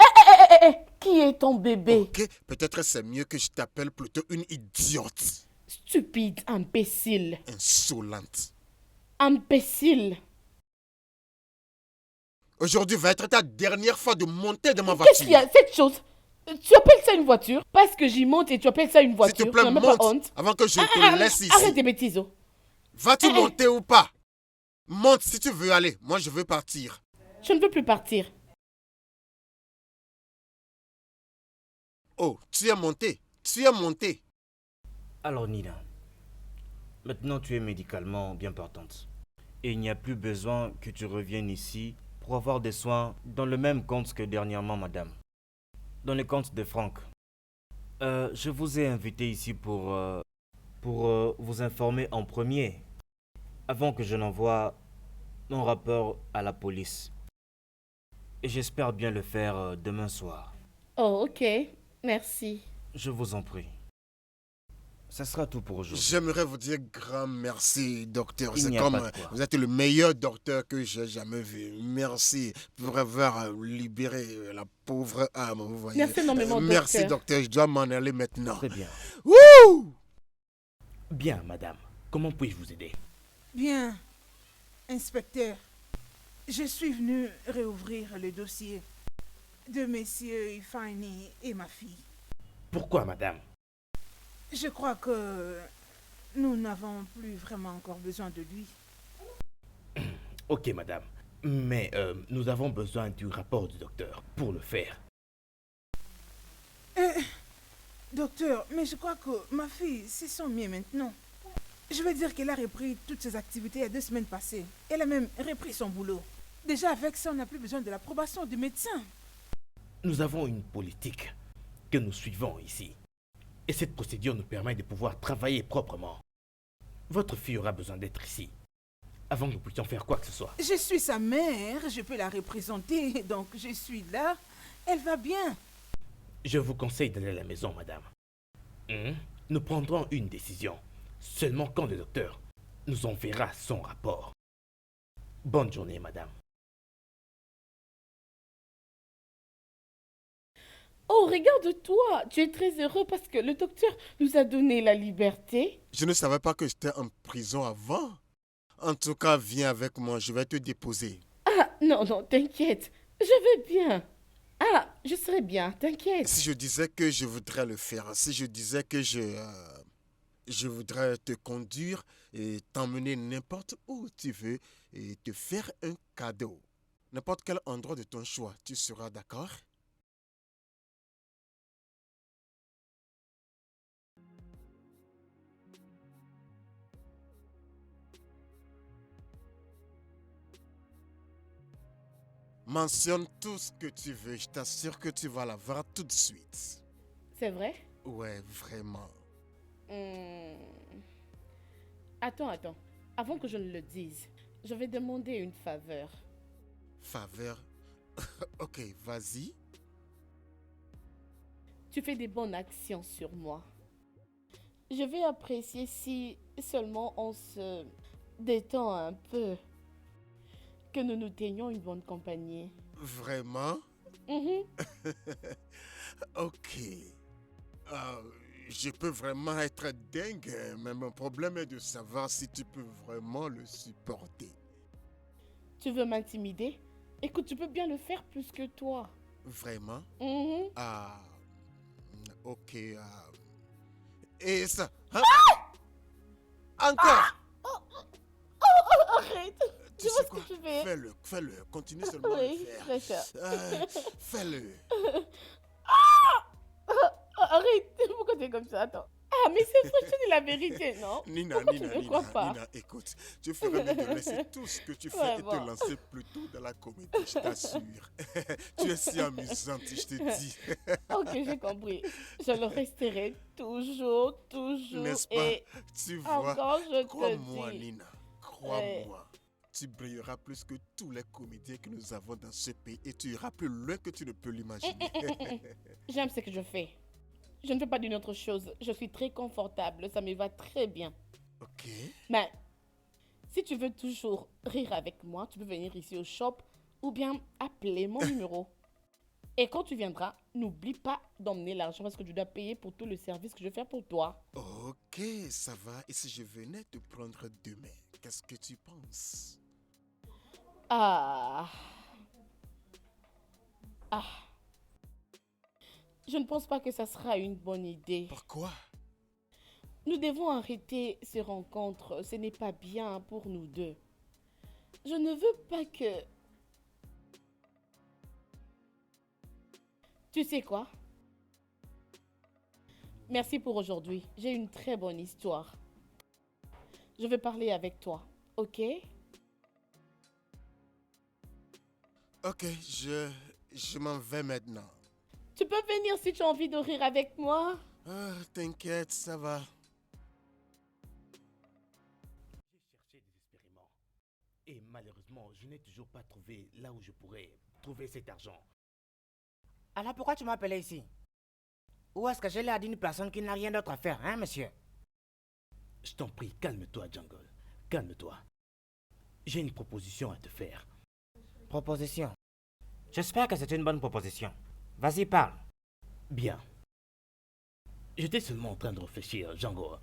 Qui est ton bébé? Ok, peut-être c'est mieux que je t'appelle plutôt une idiote. Stupide, imbécile. Insolente. Imbécile. Aujourd'hui va être ta dernière fois de monter dans ma Qu'est-ce qu'il y voiture. a? Cette chose, tu appelles ça une voiture? Parce que j'y monte et tu appelles ça une S'il voiture. te plaît, Tu n'as même pas monte honte. avant que je te laisse ici. Arrête tes bêtises. Oh. Vas-tu monter ou pas? Monte si tu veux aller. Moi, je veux partir. Je ne veux plus partir. Oh, tu es monté. Tu es monté. Alors Nina, maintenant tu es médicalement bien partante. Et il n'y a plus besoin que tu reviennes ici pour avoir des soins dans le même compte que dernièrement, madame. Dans le compte de Franck. Je vous ai invité ici pour vous informer en premier, avant que je n'envoie mon rapport à la police. Et j'espère bien le faire demain soir. Oh, ok. Merci. Je vous en prie. Ça sera tout pour aujourd'hui. J'aimerais vous dire grand merci, docteur. Il C'est n'y a comme pas de quoi. vous êtes le meilleur docteur que j'ai jamais vu. Merci pour avoir libéré la pauvre âme, vous voyez. Merci énormément, Merci, docteur. docteur. Je dois m'en aller maintenant. Très bien. Wouh! Bien, madame. Comment puis-je vous aider? Bien, inspecteur, je suis venu réouvrir le dossier de messieurs Ifani et ma fille. Pourquoi, madame? Je crois que nous n'avons plus vraiment encore besoin de lui. Ok, madame. Mais nous avons besoin du rapport du docteur pour le faire. Docteur, mais je crois que ma fille, c'est son mieux maintenant. Je veux dire qu'elle a repris toutes ses activités il y a 2 semaines passées. Elle a même repris son boulot. Déjà avec ça, on n'a plus besoin de l'approbation du médecin. Nous avons une politique que nous suivons ici. Et cette procédure nous permet de pouvoir travailler proprement. Votre fille aura besoin d'être ici, avant que nous puissions faire quoi que ce soit. Je suis sa mère, je peux la représenter, donc je suis là. Elle va bien. Je vous conseille d'aller à la maison, madame. Nous prendrons une décision seulement quand le docteur nous enverra son rapport. Bonne journée, madame. Oh, regarde-toi. Tu es très heureux parce que le docteur nous a donné la liberté. Je ne savais pas que j'étais en prison avant. En tout cas, viens avec moi, je vais te déposer. Ah, non, non, t'inquiète. Je vais bien. Ah, je serai bien, t'inquiète. Si je disais que je voudrais le faire, si je disais que je voudrais te conduire et t'emmener n'importe où tu veux et te faire un cadeau, n'importe quel endroit de ton choix, tu seras d'accord? Mentionne tout ce que tu veux, je t'assure que tu vas l'avoir tout de suite. C'est vrai? Ouais, vraiment. Attends. Avant que je ne le dise, je vais demander une faveur. Faveur? Ok, vas-y. Tu fais des bonnes actions sur moi. Je vais apprécier si seulement on se détend un peu. Que nous nous tenions une bonne compagnie. Vraiment? Mhm. Ok. Je peux vraiment être dingue, mais mon problème est de savoir si tu peux vraiment le supporter. Tu veux m'intimider? Écoute, tu peux bien le faire plus que toi. Vraiment? Mhm. Ok. Et ça? Hein? Encore? Arrête! Tu Je sais vois quoi? ce que tu fais. Fais-le. Continue seulement à le Oui, faire. d'accord. Fais-le. Arrête! Pourquoi t'es comme ça? Attends. Ah, mais c'est vrai, je dis la vérité, non? Nina, Pourquoi Nina, tu ne crois Nina, pas? Nina, écoute, tu ferais mieux de laisser tout ce que tu fais et te Vraiment. lancer plutôt dans la comédie, je t'assure. Tu es si amusante, je te dis. Ok, j'ai compris. Je le resterai toujours, toujours. N'est-ce pas? Et Tu vois, encore, je te crois-moi, dis. Nina, crois-moi. Tu brilleras plus que tous les comédiens que nous avons dans ce pays et tu iras plus loin que tu ne peux l'imaginer. J'aime ce que je fais. Je ne fais pas d'une autre chose. Je suis très confortable. Ça me va très bien. Ok? Mais si tu veux toujours rire avec moi, tu peux venir ici au shop ou bien appeler mon numéro. Et quand tu viendras, n'oublie pas d'emmener l'argent parce que tu dois payer pour tout le service que je fais pour toi. Ok, ça va. Et si je venais te prendre demain, qu'est-ce que tu penses? Ah. Ah. Je ne pense pas que ça sera une bonne idée. Pourquoi? Nous devons arrêter ces rencontres. Ce n'est pas bien pour nous deux. Je ne veux pas que... Tu sais quoi? Merci pour aujourd'hui. J'ai une très bonne histoire. Je vais parler avec toi, ok? Ok, je m'en vais maintenant. Tu peux venir si tu as envie de rire avec moi? Ah, t'inquiète, ça va. J'ai cherché désespérément. Et malheureusement, je n'ai toujours pas trouvé là où je pourrais trouver cet argent. Alors pourquoi tu m'as appelé ici? Ou est-ce que j'ai l'air d'une personne qui n'a rien d'autre à faire, hein, monsieur? Je t'en prie, calme-toi, Jungle. Calme-toi. J'ai une proposition à te faire. Proposition. J'espère que c'est une bonne proposition. Vas-y, parle. Bien. J'étais seulement en train de réfléchir, Django.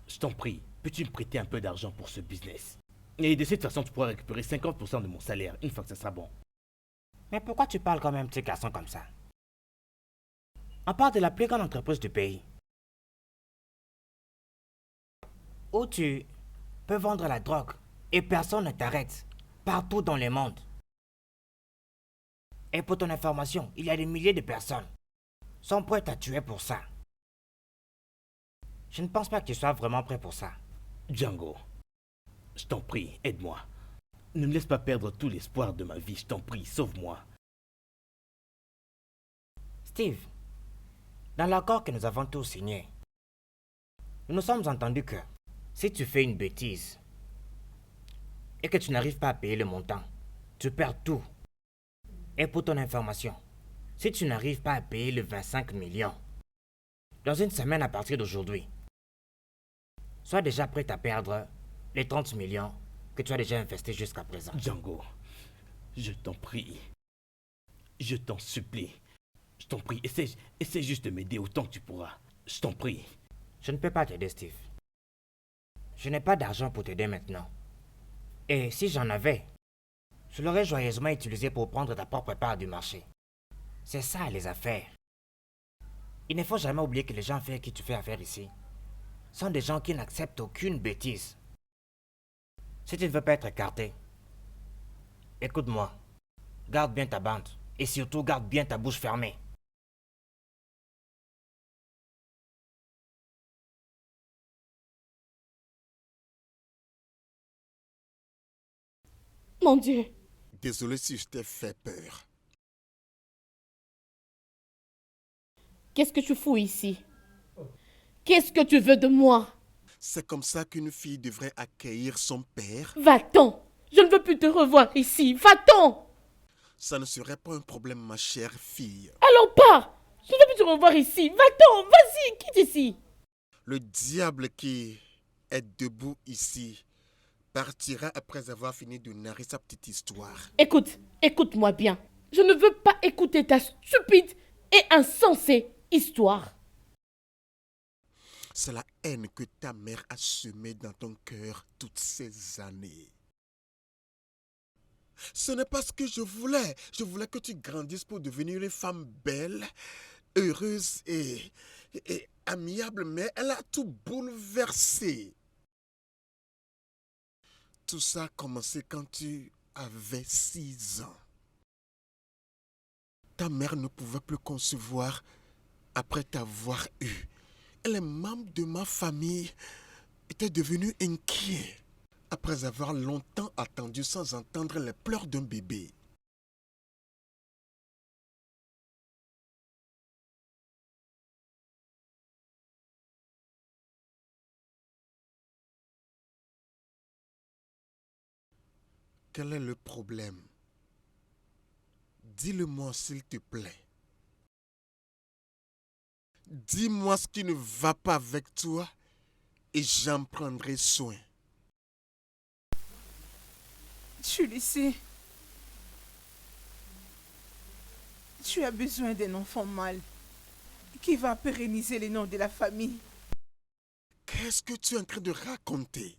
Je t'en prie, peux-tu me prêter un peu d'argent pour ce business? Et de cette façon, tu pourras récupérer 50% de mon salaire une fois que ça sera bon. Mais pourquoi tu parles comme un petit garçon comme ça? On parle de la plus grande entreprise du pays. Où tu peux vendre la drogue et personne ne t'arrête. Partout dans le monde. Et pour ton information, il y a des milliers de personnes sont prêtes à tuer pour ça. Je ne pense pas que tu sois vraiment prêt pour ça. Django, je t'en prie, aide-moi. Ne me laisse pas perdre tout l'espoir de ma vie, je t'en prie, sauve-moi. Steve, dans l'accord que nous avons tous signé, nous nous sommes entendus que si tu fais une bêtise et que tu n'arrives pas à payer le montant, tu perds tout. Et pour ton information, si tu n'arrives pas à payer le 25 millions, dans une semaine à partir d'aujourd'hui, sois déjà prêt à perdre les 30 millions que tu as déjà investis jusqu'à présent. Django, je t'en prie. Je t'en supplie. Je t'en prie, essaie juste de m'aider autant que tu pourras. Je t'en prie. Je ne peux pas t'aider, Steve. Je n'ai pas d'argent pour t'aider maintenant. Et si j'en avais, je l'aurais joyeusement utilisé pour prendre ta propre part du marché. C'est ça, les affaires. Il ne faut jamais oublier que les gens avec qui tu fais affaire ici sont des gens qui n'acceptent aucune bêtise. Si tu ne veux pas être écarté, écoute-moi. Garde bien ta bande et surtout garde bien ta bouche fermée. Mon Dieu. Désolé si je t'ai fait peur. Qu'est-ce que tu fous ici? Qu'est-ce que tu veux de moi? C'est comme ça qu'une fille devrait accueillir son père. Va-t'en! Je ne veux plus te revoir ici. Va-t'en! Ça ne serait pas un problème, ma chère fille. Alors pars! Je ne veux plus te revoir ici. Va-t'en! Vas-y, quitte ici. Le diable qui est debout ici partira après avoir fini de narrer sa petite histoire. Écoute-moi bien. Je ne veux pas écouter ta stupide et insensée histoire. C'est la haine que ta mère a semée dans ton cœur toutes ces années. Ce n'est pas ce que je voulais. Je voulais que tu grandisses pour devenir une femme belle, heureuse et amiable, mais elle a tout bouleversé. Tout ça a commencé quand tu avais 6 ans. Ta mère ne pouvait plus concevoir après t'avoir eu. les membres de ma famille étaient devenus inquiets après avoir longtemps attendu sans entendre les pleurs d'un bébé. Quel est le problème? Dis-le-moi s'il te plaît. Dis-moi ce qui ne va pas avec toi et j'en prendrai soin. Julie, tu as besoin d'un enfant mâle qui va pérenniser les noms de la famille. Qu'est-ce que tu es en train de raconter?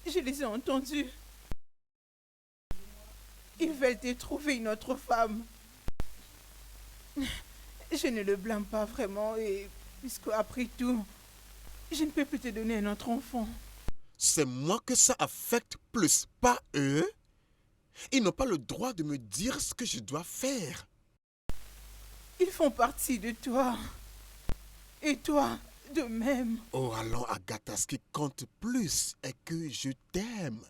Je les ai entendus. Ils veulent te trouver une autre femme. Je ne le blâme pas vraiment et puisque après tout, je ne peux plus te donner un autre enfant. C'est moi que ça affecte plus, pas eux. Ils n'ont pas le droit de me dire ce que je dois faire. Ils font partie de toi. Et toi, de même. Oh, allons, Agatha, ce qui compte plus est que je t'aime.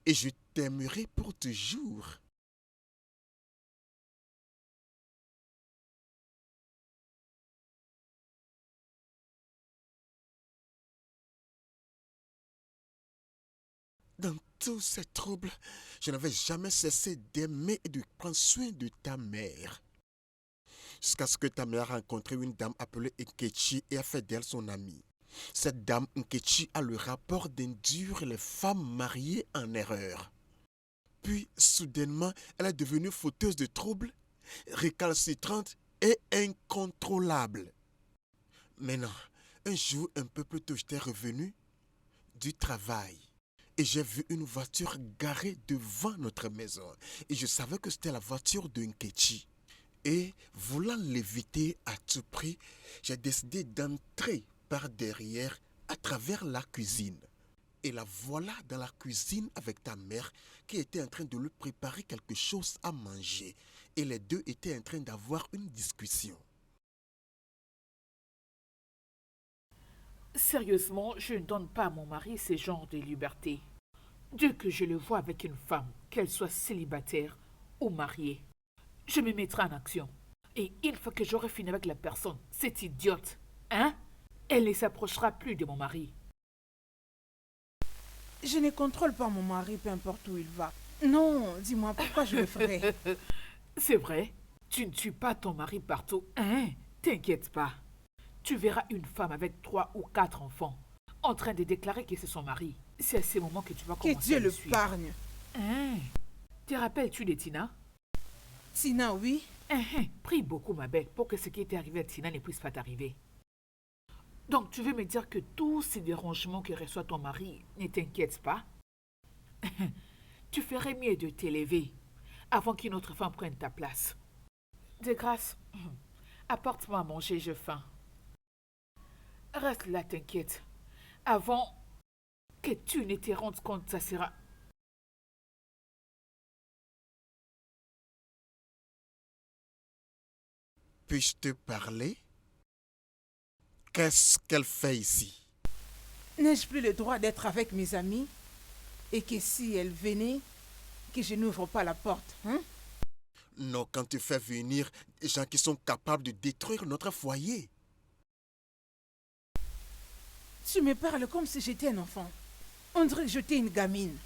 Et je t'aimerai pour toujours. Dans tous ces troubles, je n'avais jamais cessé d'aimer et de prendre soin de ta mère. Jusqu'à ce que ta mère a rencontré une dame appelée Nkechi et a fait d'elle son amie. Cette dame Nkechi a le rapport d'induire les femmes mariées en erreur. Puis, soudainement, elle est devenue fauteuse de troubles, récalcitrante et incontrôlable. Maintenant, un jour un peu plus tôt, j'étais revenu du travail. Et j'ai vu une voiture garée devant notre maison. Et je savais que c'était la voiture de Nkechi. Et voulant l'éviter à tout prix, j'ai décidé d'entrer par derrière à travers la cuisine. Et la voilà dans la cuisine avec ta mère qui était en train de lui préparer quelque chose à manger. Et les deux étaient en train d'avoir une discussion. Sérieusement, je ne donne pas à mon mari ce genre de liberté. Dès que je le vois avec une femme, qu'elle soit célibataire ou mariée, je me mettrai en action. Et une fois que j'aurai fini avec la personne, cette idiote, elle ne s'approchera plus de mon mari. Je ne contrôle pas mon mari, peu importe où il va. Non, dis-moi, pourquoi je le ferais? C'est vrai, tu ne tues pas ton mari partout, T'inquiète pas. Tu verras une femme avec 3 ou 4 enfants en train de déclarer que c'est son mari. C'est à ce moment que tu vas commencer Que Dieu à le le suivre. pargne. Te rappelles-tu de Tina? Tina, oui. Prie beaucoup, ma belle, pour que ce qui était arrivé à Tina ne puisse pas t'arriver. Donc, tu veux me dire que tous ces dérangements que reçoit ton mari ne t'inquiètent pas? Tu ferais mieux de t'élever avant qu'une autre femme prenne ta place. De grâce, apporte-moi à manger, j'ai faim. Reste là, t'inquiète. Avant que tu ne te rendes compte, ça sera... Puis-je te parler? Qu'est-ce qu'elle fait ici? N'ai-je plus le droit d'être avec mes amis? Et que si elle venait, que je n'ouvre pas la porte, Non, quand tu fais venir des gens qui sont capables de détruire notre foyer. Tu me parles comme si j'étais un enfant. On dirait que j'étais une gamine.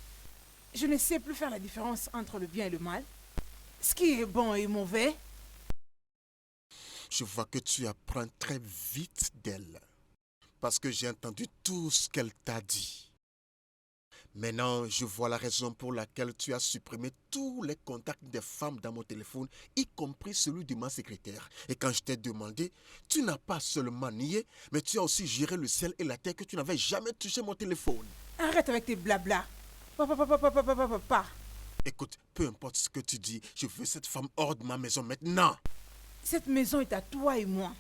Je ne sais plus faire la différence entre le bien et le mal. Ce qui est bon et mauvais. Je vois que tu apprends très vite d'elle. Parce que j'ai entendu tout ce qu'elle t'a dit. Maintenant, je vois la raison pour laquelle tu as supprimé tous les contacts des femmes dans mon téléphone, y compris celui de ma secrétaire. Et quand je t'ai demandé, tu n'as pas seulement nié, mais tu as aussi géré le ciel et la terre que tu n'avais jamais touché mon téléphone. Arrête avec tes blabla. Papa. Écoute, peu importe ce que tu dis, je veux cette femme hors de ma maison maintenant. Cette maison est à toi et moi.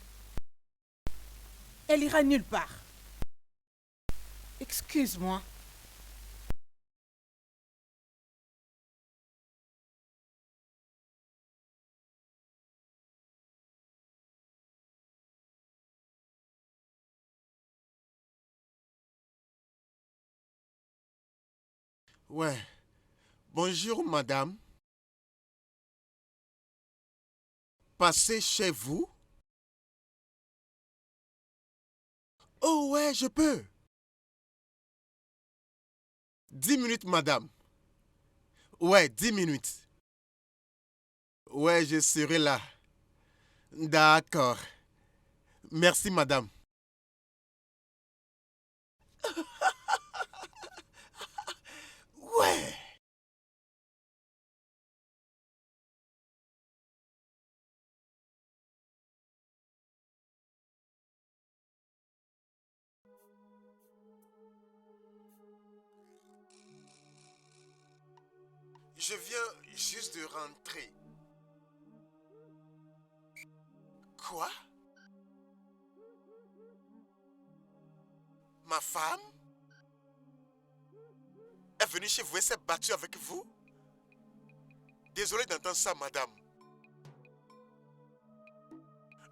Elle ira nulle part. Excuse-moi. Ouais. Bonjour, madame. Passez chez vous? Oh ouais, je peux. 10 minutes, madame. Ouais, 10 minutes. Ouais, je serai là. D'accord. Merci, madame. Ouais. Je viens juste de rentrer. Quoi? Ma femme est venue chez vous et s'est battue avec vous? Désolé d'entendre ça, madame.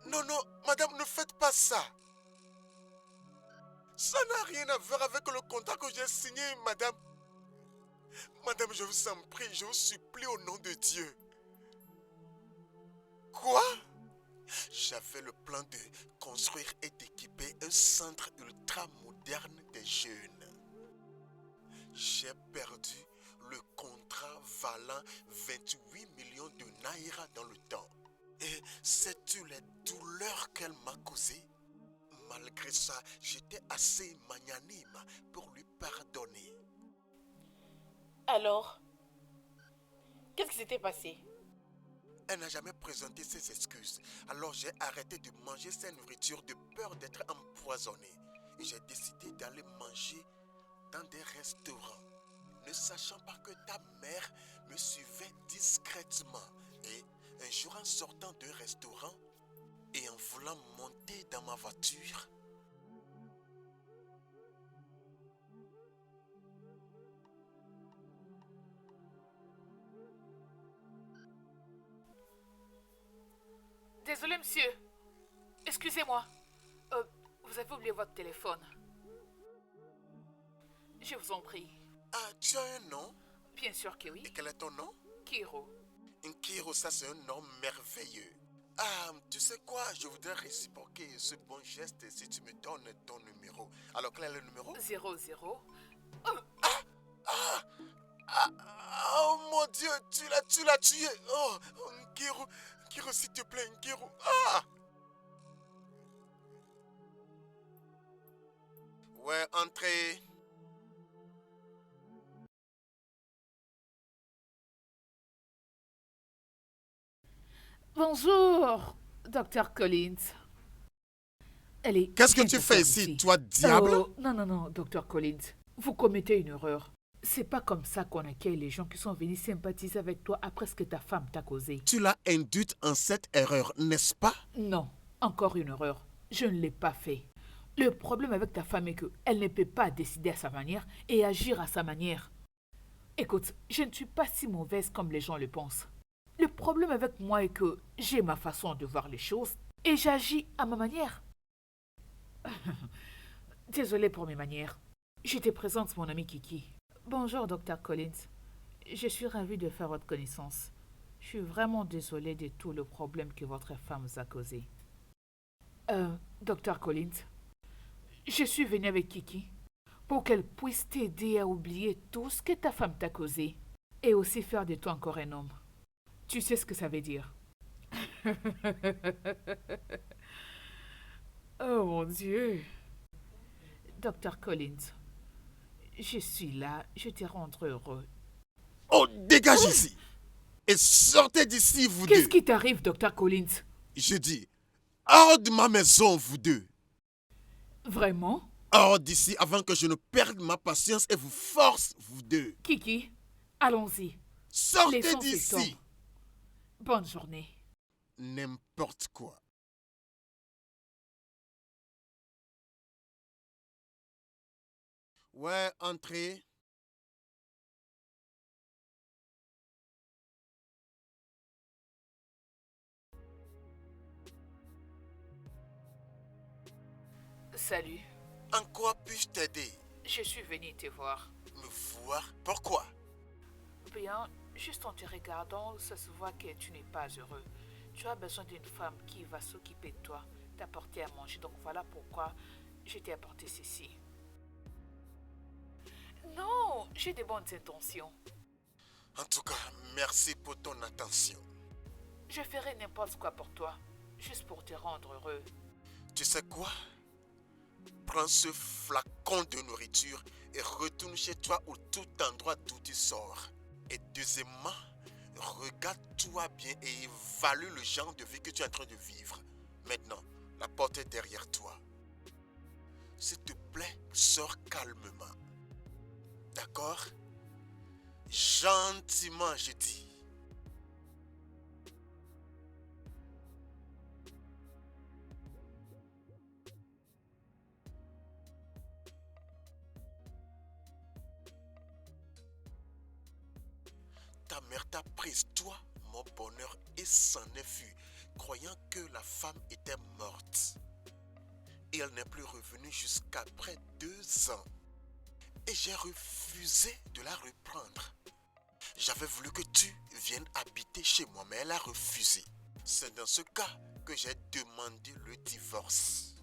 Non, non, madame, ne faites pas ça. Ça n'a rien à voir avec le contrat que j'ai signé, madame. Madame, je vous en prie, je vous supplie au nom de Dieu. Quoi? J'avais le plan de construire et d'équiper un centre ultra moderne des jeunes. J'ai perdu le contrat valant 28 millions de naira dans le temps. Et sais-tu les douleurs qu'elle m'a causées? Malgré ça, j'étais assez magnanime pour lui pardonner. Alors, qu'est-ce qui s'était passé? Elle n'a jamais présenté ses excuses. Alors j'ai arrêté de manger sa nourriture de peur d'être empoisonné. Et j'ai décidé d'aller manger dans des restaurants, ne sachant pas que ta mère me suivait discrètement. Et un jour, en sortant d'un restaurant et en voulant monter dans ma voiture, Désolé, monsieur. Excusez-moi. Vous avez oublié votre téléphone. Je vous en prie. ah, tu as un nom? Bien sûr que oui. Et quel est ton nom? Kiro. Nkiro, ça c'est un nom merveilleux. Ah, tu sais quoi? Je voudrais réciproquer ce bon geste si tu me donnes ton numéro. Alors, quel est le numéro? 00. Oh mon Dieu, tu l'as tué. Oh, Nkiro, s'il te plaît, Nkiro. Ah! Ouais, entrez. Bonjour, Dr. Collins. Allez, Qu'est-ce que viens tu t'asseoir fais ici, ici. toi, diable? Oh, non, Dr. Collins. Vous commettez une erreur. C'est pas comme ça qu'on accueille les gens qui sont venus sympathiser avec toi après ce que ta femme t'a causé. Tu l'as induite en cette erreur, n'est-ce pas? Non, encore une erreur. Je ne l'ai pas fait. Le problème avec ta femme est qu'elle ne peut pas décider à sa manière et agir à sa manière. Écoute, je ne suis pas si mauvaise comme les gens le pensent. Le problème avec moi est que j'ai ma façon de voir les choses et j'agis à ma manière. Désolée pour mes manières. Je te présente mon ami Kiki. Bonjour, Dr. Collins. Je suis ravie de faire votre connaissance. Je suis vraiment désolée de tout le problème que votre femme vous a causé. Dr. Collins, je suis venue avec Kiki pour qu'elle puisse t'aider à oublier tout ce que ta femme t'a causé et aussi faire de toi encore un homme. Tu sais ce que ça veut dire. Oh mon Dieu. Dr. Collins, je suis là, je te rendrai heureux. Oh, dégage ici! Et sortez d'ici, vous Qu'est-ce deux! qui t'arrive, Dr. Collins? Je dis, hors de ma maison, vous deux! Vraiment? Hors d'ici avant que je ne perde ma patience et vous force, vous deux! Kiki, allons-y. Sortez Laissons ces d'ici! temps. Bonne journée. N'importe quoi. Ouais, entrez. Salut, En quoi puis-je t'aider? je suis venue te voir. me voir. Pourquoi? Bien, juste en te regardant, ça se voit que tu n'es pas heureux. Tu as besoin d'une femme qui va s'occuper de toi, t'apporter à manger. Donc voilà pourquoi je t'ai apporté ceci. Non, j'ai de bonnes intentions. En tout cas, merci pour ton attention. Je ferai n'importe quoi pour toi, juste pour te rendre heureux. Tu sais quoi? Prends ce flacon de nourriture et retourne chez toi ou tout endroit d'où tu sors. Et deuxièmement, regarde-toi bien et évalue le genre de vie que tu es en train de vivre. Maintenant, la porte est derrière toi. S'il te plaît, sors calmement. D'accord? Gentiment, je dis. Ta mère t'a prise, toi, mon bonheur, et s'en est fui, croyant que la femme était morte. Et elle n'est plus revenue jusqu'après 2 ans. Et j'ai refusé de la reprendre. J'avais voulu que tu viennes habiter chez moi, mais elle a refusé. C'est dans ce cas que j'ai demandé le divorce.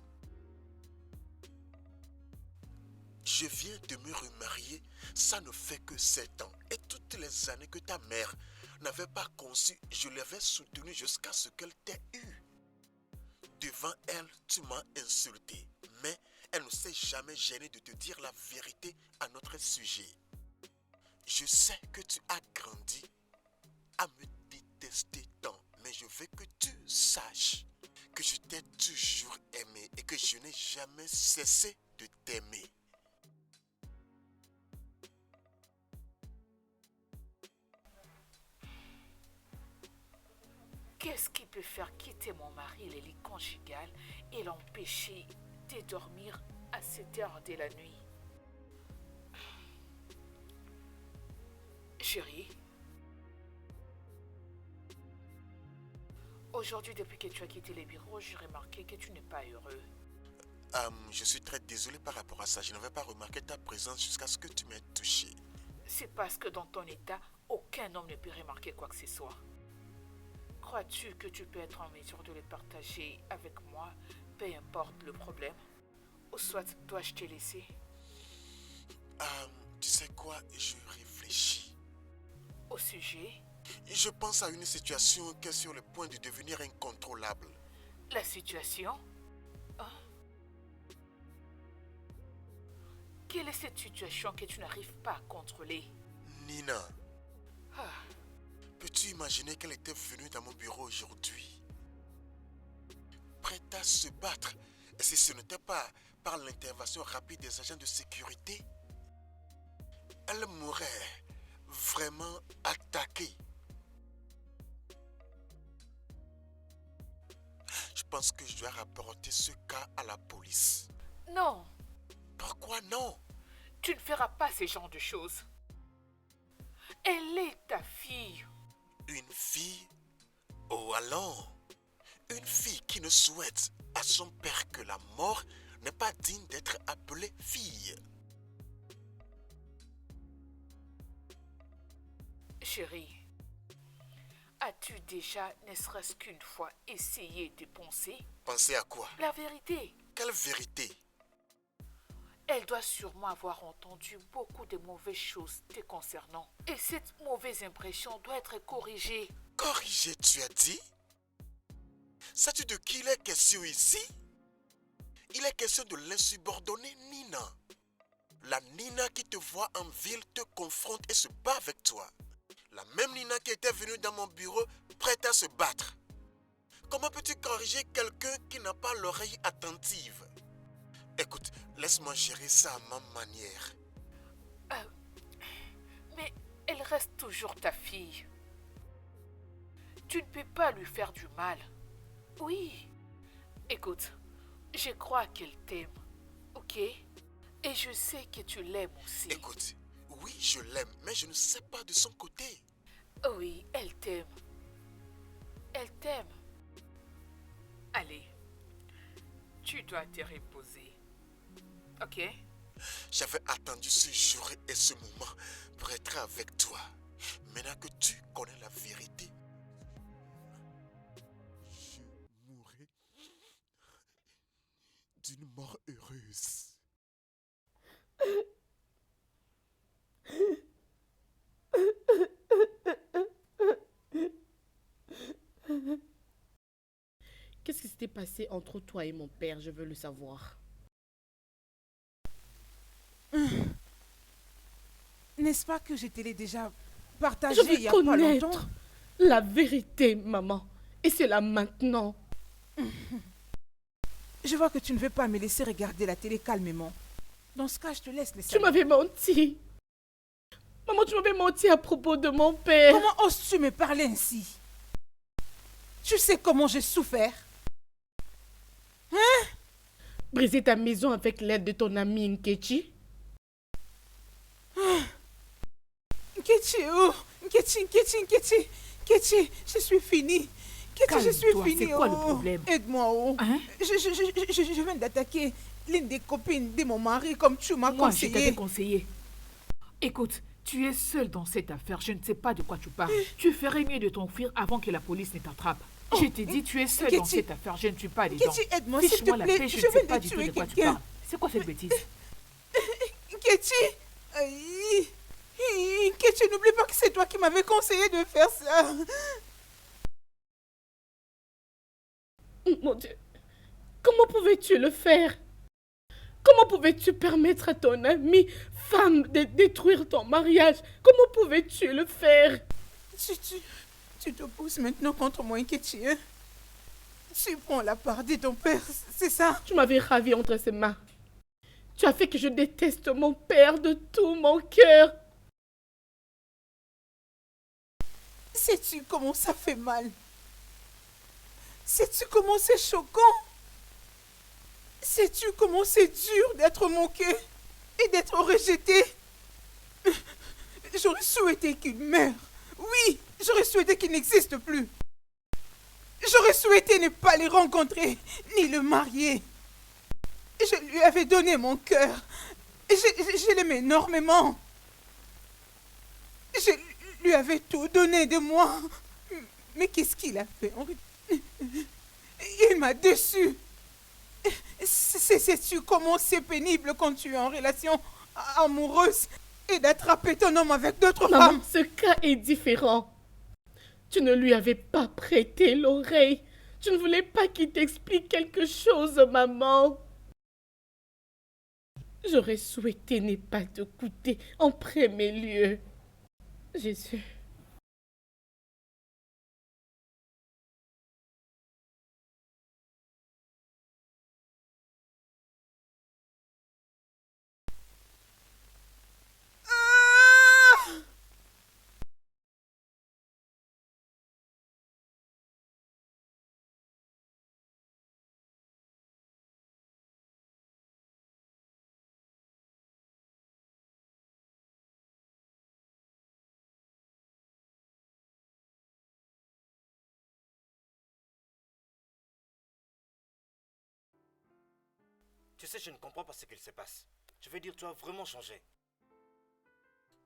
Je viens de me remarier, ça ne fait que 7 ans. Et toutes les années que ta mère n'avait pas conçu, je l'avais soutenue jusqu'à ce qu'elle t'ait eu. Devant elle, tu m'as insulté, mais elle ne s'est jamais gênée de te dire la vérité à notre sujet. Je sais que tu as grandi à me détester tant, mais je veux que tu saches que je t'ai toujours aimé et que je n'ai jamais cessé de t'aimer. Qu'est-ce qui peut faire quitter mon mari les lits conjugales et l'empêcher de dormir à cette heure de la nuit? Chérie, aujourd'hui, depuis que tu as quitté les bureaux, j'ai remarqué que tu n'es pas heureux. Je suis très désolé par rapport à ça. Je n'avais pas remarqué ta présence jusqu'à ce que tu m'aies touché. C'est parce que dans ton état, aucun homme ne peut remarquer quoi que ce soit. Crois-tu que tu peux être en mesure de le partager avec moi, peu importe le problème? Ou soit dois-je te laisser? Tu sais quoi? Je réfléchis. Au sujet? Je pense à une situation qui est sur le point de devenir incontrôlable. La situation? Hein? Quelle est cette situation que tu n'arrives pas à contrôler? Nina, Ah, peux-tu imaginer qu'elle était venue dans mon bureau aujourd'hui? Prête à se battre. Et si ce n'était pas par l'intervention rapide des agents de sécurité, elle m'aurait vraiment attaqué. Je pense que je dois rapporter ce cas à la police. non, Pourquoi non? tu ne feras pas ce genre de choses. Elle est ta fille. Une fille? Oh allons! Une fille qui ne souhaite à son père que la mort n'est pas digne d'être appelée fille. Chérie, as-tu déjà, ne serait-ce qu'une fois, essayé de penser Pensez à quoi? la vérité? Quelle vérité? Elle doit sûrement avoir entendu beaucoup de mauvaises choses te concernant. Et cette mauvaise impression doit être corrigée. Corrigé, tu as dit? Sais-tu de qui il est question ici? Il est question de l'insubordonnée Nina. La Nina qui te voit en ville, te confronte et se bat avec toi. La même Nina qui était venue dans mon bureau, prête à se battre. Comment peux-tu corriger quelqu'un qui n'a pas l'oreille attentive? Écoute, laisse-moi gérer ça à ma manière. Mais elle reste toujours ta fille. Tu ne peux pas lui faire du mal. Oui. Écoute, je crois qu'elle t'aime, ok? Et je sais que tu l'aimes aussi. Écoute, oui, je l'aime, mais je ne sais pas de son côté. Oui, elle t'aime. Elle t'aime. Allez, tu dois te reposer. Ok? J'avais attendu ce jour et ce moment pour être avec toi. Maintenant que tu connais la vérité, je mourrai d'une mort heureuse. Qu'est-ce qui s'était passé entre toi et mon père? Je veux le savoir. N'est-ce pas que je te l'ai déjà partagé Je il veux y a pas longtemps? connaître la vérité, maman. Et c'est là maintenant. Je vois que tu ne veux pas me laisser regarder la télé calmement. Dans ce cas, je te laisse les Tu salons. m'avais menti. Maman, tu m'avais menti à propos de mon père. Comment oses-tu me parler ainsi? Tu sais comment j'ai souffert? Briser ta maison avec l'aide de ton ami Nkechi. Nkechi, oh! Nkechi, je suis finie. Nkechi, je suis Calme-toi, finie. c'est quoi le oh. problème? Aide-moi, oh. Hein? Je viens d'attaquer l'une des copines de mon mari comme tu m'as Moi, je conseillé. t'avais conseillé. Écoute, tu es seul dans cette affaire. Je ne sais pas de quoi tu parles. Tu ferais mieux de t'enfuir avant que la police ne t'attrape. Je t'ai dit, tu es seul dans Nkechi. cette affaire. Je ne suis pas dedans. Nkechi, aide-moi, s'il te Fiche-moi la plaît. paix, je Je ne sais viens pas de du tout tuer de quoi tu quelqu'un. parles. C'est quoi cette bêtise? Nkechi, aïe. Nkechi, n'oublie pas que c'est toi qui m'avais conseillé de faire ça. Mon Dieu. Comment pouvais-tu le faire? Comment pouvais-tu permettre à ton amie femme de détruire ton mariage? Comment pouvais-tu le faire? Tu te pousses maintenant contre moi, Nkechi. Hein? Tu prends la part de ton père, c'est ça? Tu m'avais ravi entre ses mains. Tu as fait que je déteste mon père de tout mon cœur. Sais-tu comment ça fait mal? Sais-tu comment c'est choquant? Sais-tu comment c'est dur d'être moqué et d'être rejeté? J'aurais souhaité qu'il meure. Oui, j'aurais souhaité qu'il n'existe plus. J'aurais souhaité ne pas les rencontrer, ni le marier. Je lui avais donné mon cœur. Je l'aimais énormément. Je lui avais tout donné de moi. Mais qu'est-ce qu'il a fait? Il m'a déçu. Sais-tu comment c'est pénible quand tu es en relation amoureuse et d'attraper ton homme avec d'autres Maman, femmes? ce cas est différent. Tu ne lui avais pas prêté l'oreille. Tu ne voulais pas qu'il t'explique quelque chose, maman. J'aurais souhaité ne pas te coûter en premier lieu. Jésus. Tu sais, je ne comprends pas ce qu'il se passe. Je veux dire, tu as vraiment changé.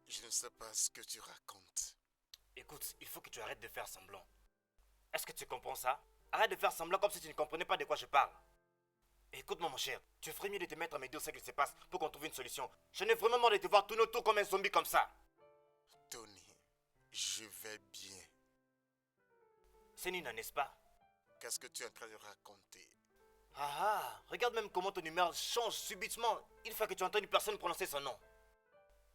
Je ne sais pas ce que tu racontes. Écoute, il faut que tu arrêtes de faire semblant. Est-ce que tu comprends ça? Arrête de faire semblant comme si tu ne comprenais pas de quoi je parle. Écoute-moi, mon cher, tu ferais mieux de te mettre à me dire ce qu'il se passe pour qu'on trouve une solution. Je n'ai vraiment marre de te voir tourner autour comme un zombie comme ça. Tony, je vais bien. C'est Nina, n'est-ce pas? Qu'est-ce que tu es en train de raconter? Regarde même comment ton humeur change subitement. Il faut que tu entendes une personne prononcer son nom.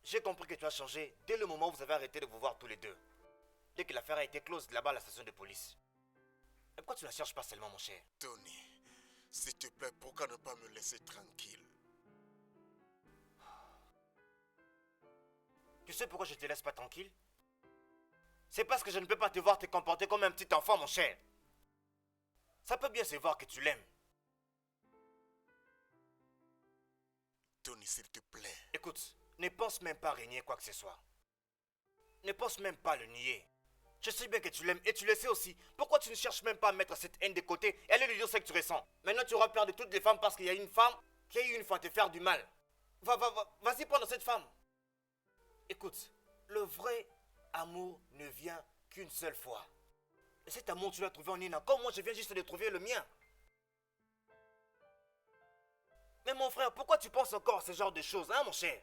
J'ai compris que tu as changé dès le moment où vous avez arrêté de vous voir tous les deux. Dès que l'affaire a été close là-bas à la station de police. Et pourquoi tu ne la cherches pas seulement, mon cher? Tony, s'il te plaît, pourquoi ne pas me laisser tranquille? Tu sais pourquoi je te laisse pas tranquille? C'est parce que je ne peux pas te voir te comporter comme un petit enfant, mon cher. Ça peut bien se voir que tu l'aimes. Tony, s'il te plaît. Écoute, ne pense même pas régner quoi que ce soit. Ne pense même pas le nier. Je sais bien que tu l'aimes et tu le sais aussi. Pourquoi tu ne cherches même pas à mettre cette haine de côté et aller lui dire ce que tu ressens? Maintenant tu auras peur de toutes les femmes parce qu'il y a une femme qui a eu une fois te faire du mal. Vas-y, prends cette femme. Écoute, le vrai amour ne vient qu'une seule fois. Et cet amour, tu l'as trouvé en Nina, comme moi, je viens juste de trouver le mien. Mais mon frère, pourquoi tu penses encore à ce genre de choses, hein, mon cher?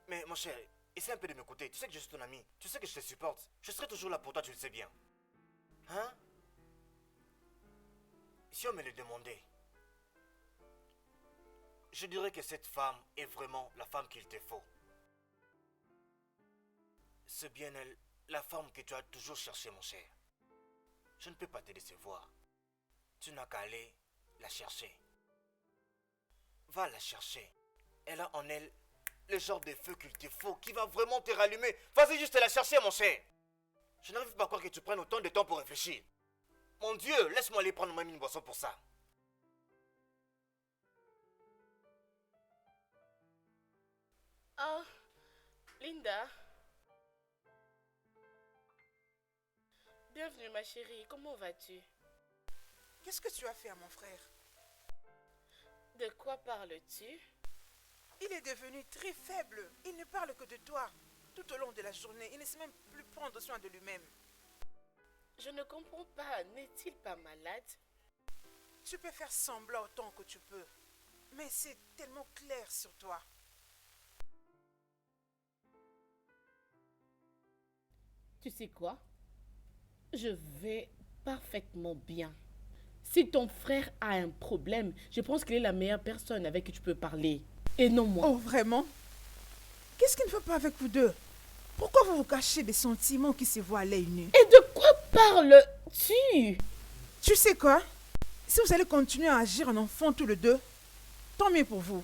Mais mon cher, essaie un peu de m'écouter. Tu sais que je suis ton ami. Tu sais que je te supporte. Je serai toujours là pour toi, tu le sais bien. Hein? Si on me le demandait, je dirais que cette femme est vraiment la femme qu'il te faut. C'est bien elle, la femme que tu as toujours cherchée, mon cher. Je ne peux pas te décevoir. Tu n'as qu'à aller la chercher. Va la chercher. Elle a en elle le genre de feu qu'il te faut, qui va vraiment te rallumer. Vas-y juste la chercher, mon cher. Je n'arrive pas à croire que tu prennes autant de temps pour réfléchir. Mon Dieu, laisse-moi aller prendre même une boisson pour ça. Oh, Linda. Bienvenue ma chérie, comment vas-tu? Qu'est-ce que tu as fait à mon frère? De quoi parles-tu? Il est devenu très faible. Il ne parle que de toi. Tout au long de la journée, il ne sait même plus prendre soin de lui-même. Je ne comprends pas, n'est-il pas malade? Tu peux faire semblant autant que tu peux. Mais c'est tellement clair sur toi. Tu sais quoi? Je vais parfaitement bien. Si ton frère a un problème, je pense qu'il est la meilleure personne avec qui tu peux parler. Et non moi. Oh, vraiment? Qu'est-ce qui ne va pas avec vous deux? Pourquoi vous vous cachez des sentiments qui se voient à l'œil nu? Et de quoi parles-tu? Tu sais quoi? Si vous allez continuer à agir en enfant tous les deux, tant mieux pour vous.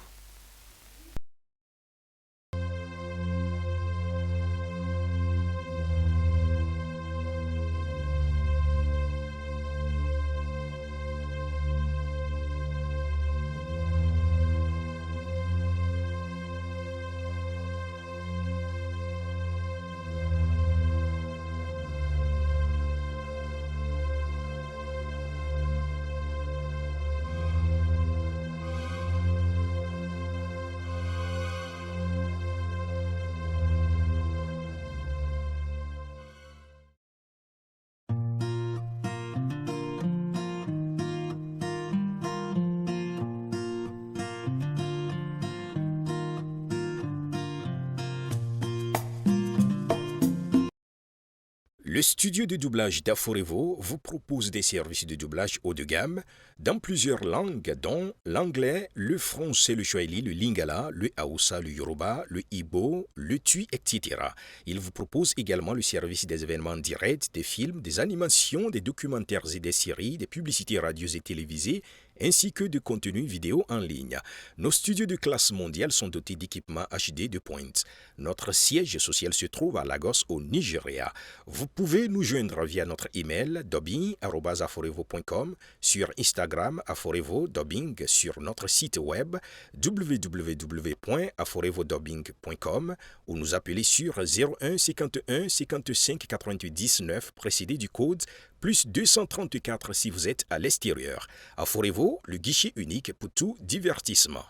Le studio de doublage d'Aforevo vous propose des services de doublage haut de gamme dans plusieurs langues dont l'anglais, le français, le swahili, le lingala, le hausa, le yoruba, le igbo, le tui, etc. Il vous propose également le service des événements directs, des films, des animations, des documentaires et des séries, des publicités radio et télévisées, ainsi que de contenus vidéo en ligne. Nos studios de classe mondiale sont dotés d'équipements HD de pointe. Notre siège social se trouve à Lagos, au Nigeria. Vous pouvez nous joindre via notre email dubbing@aforevo.com, sur Instagram Aforevo Dubbing, sur notre site web www.aforevodubbing.com ou nous appeler sur 01 51 55 98 9 précédé du code plus 234 si vous êtes à l'extérieur. Aforevo, le guichet unique pour tout divertissement.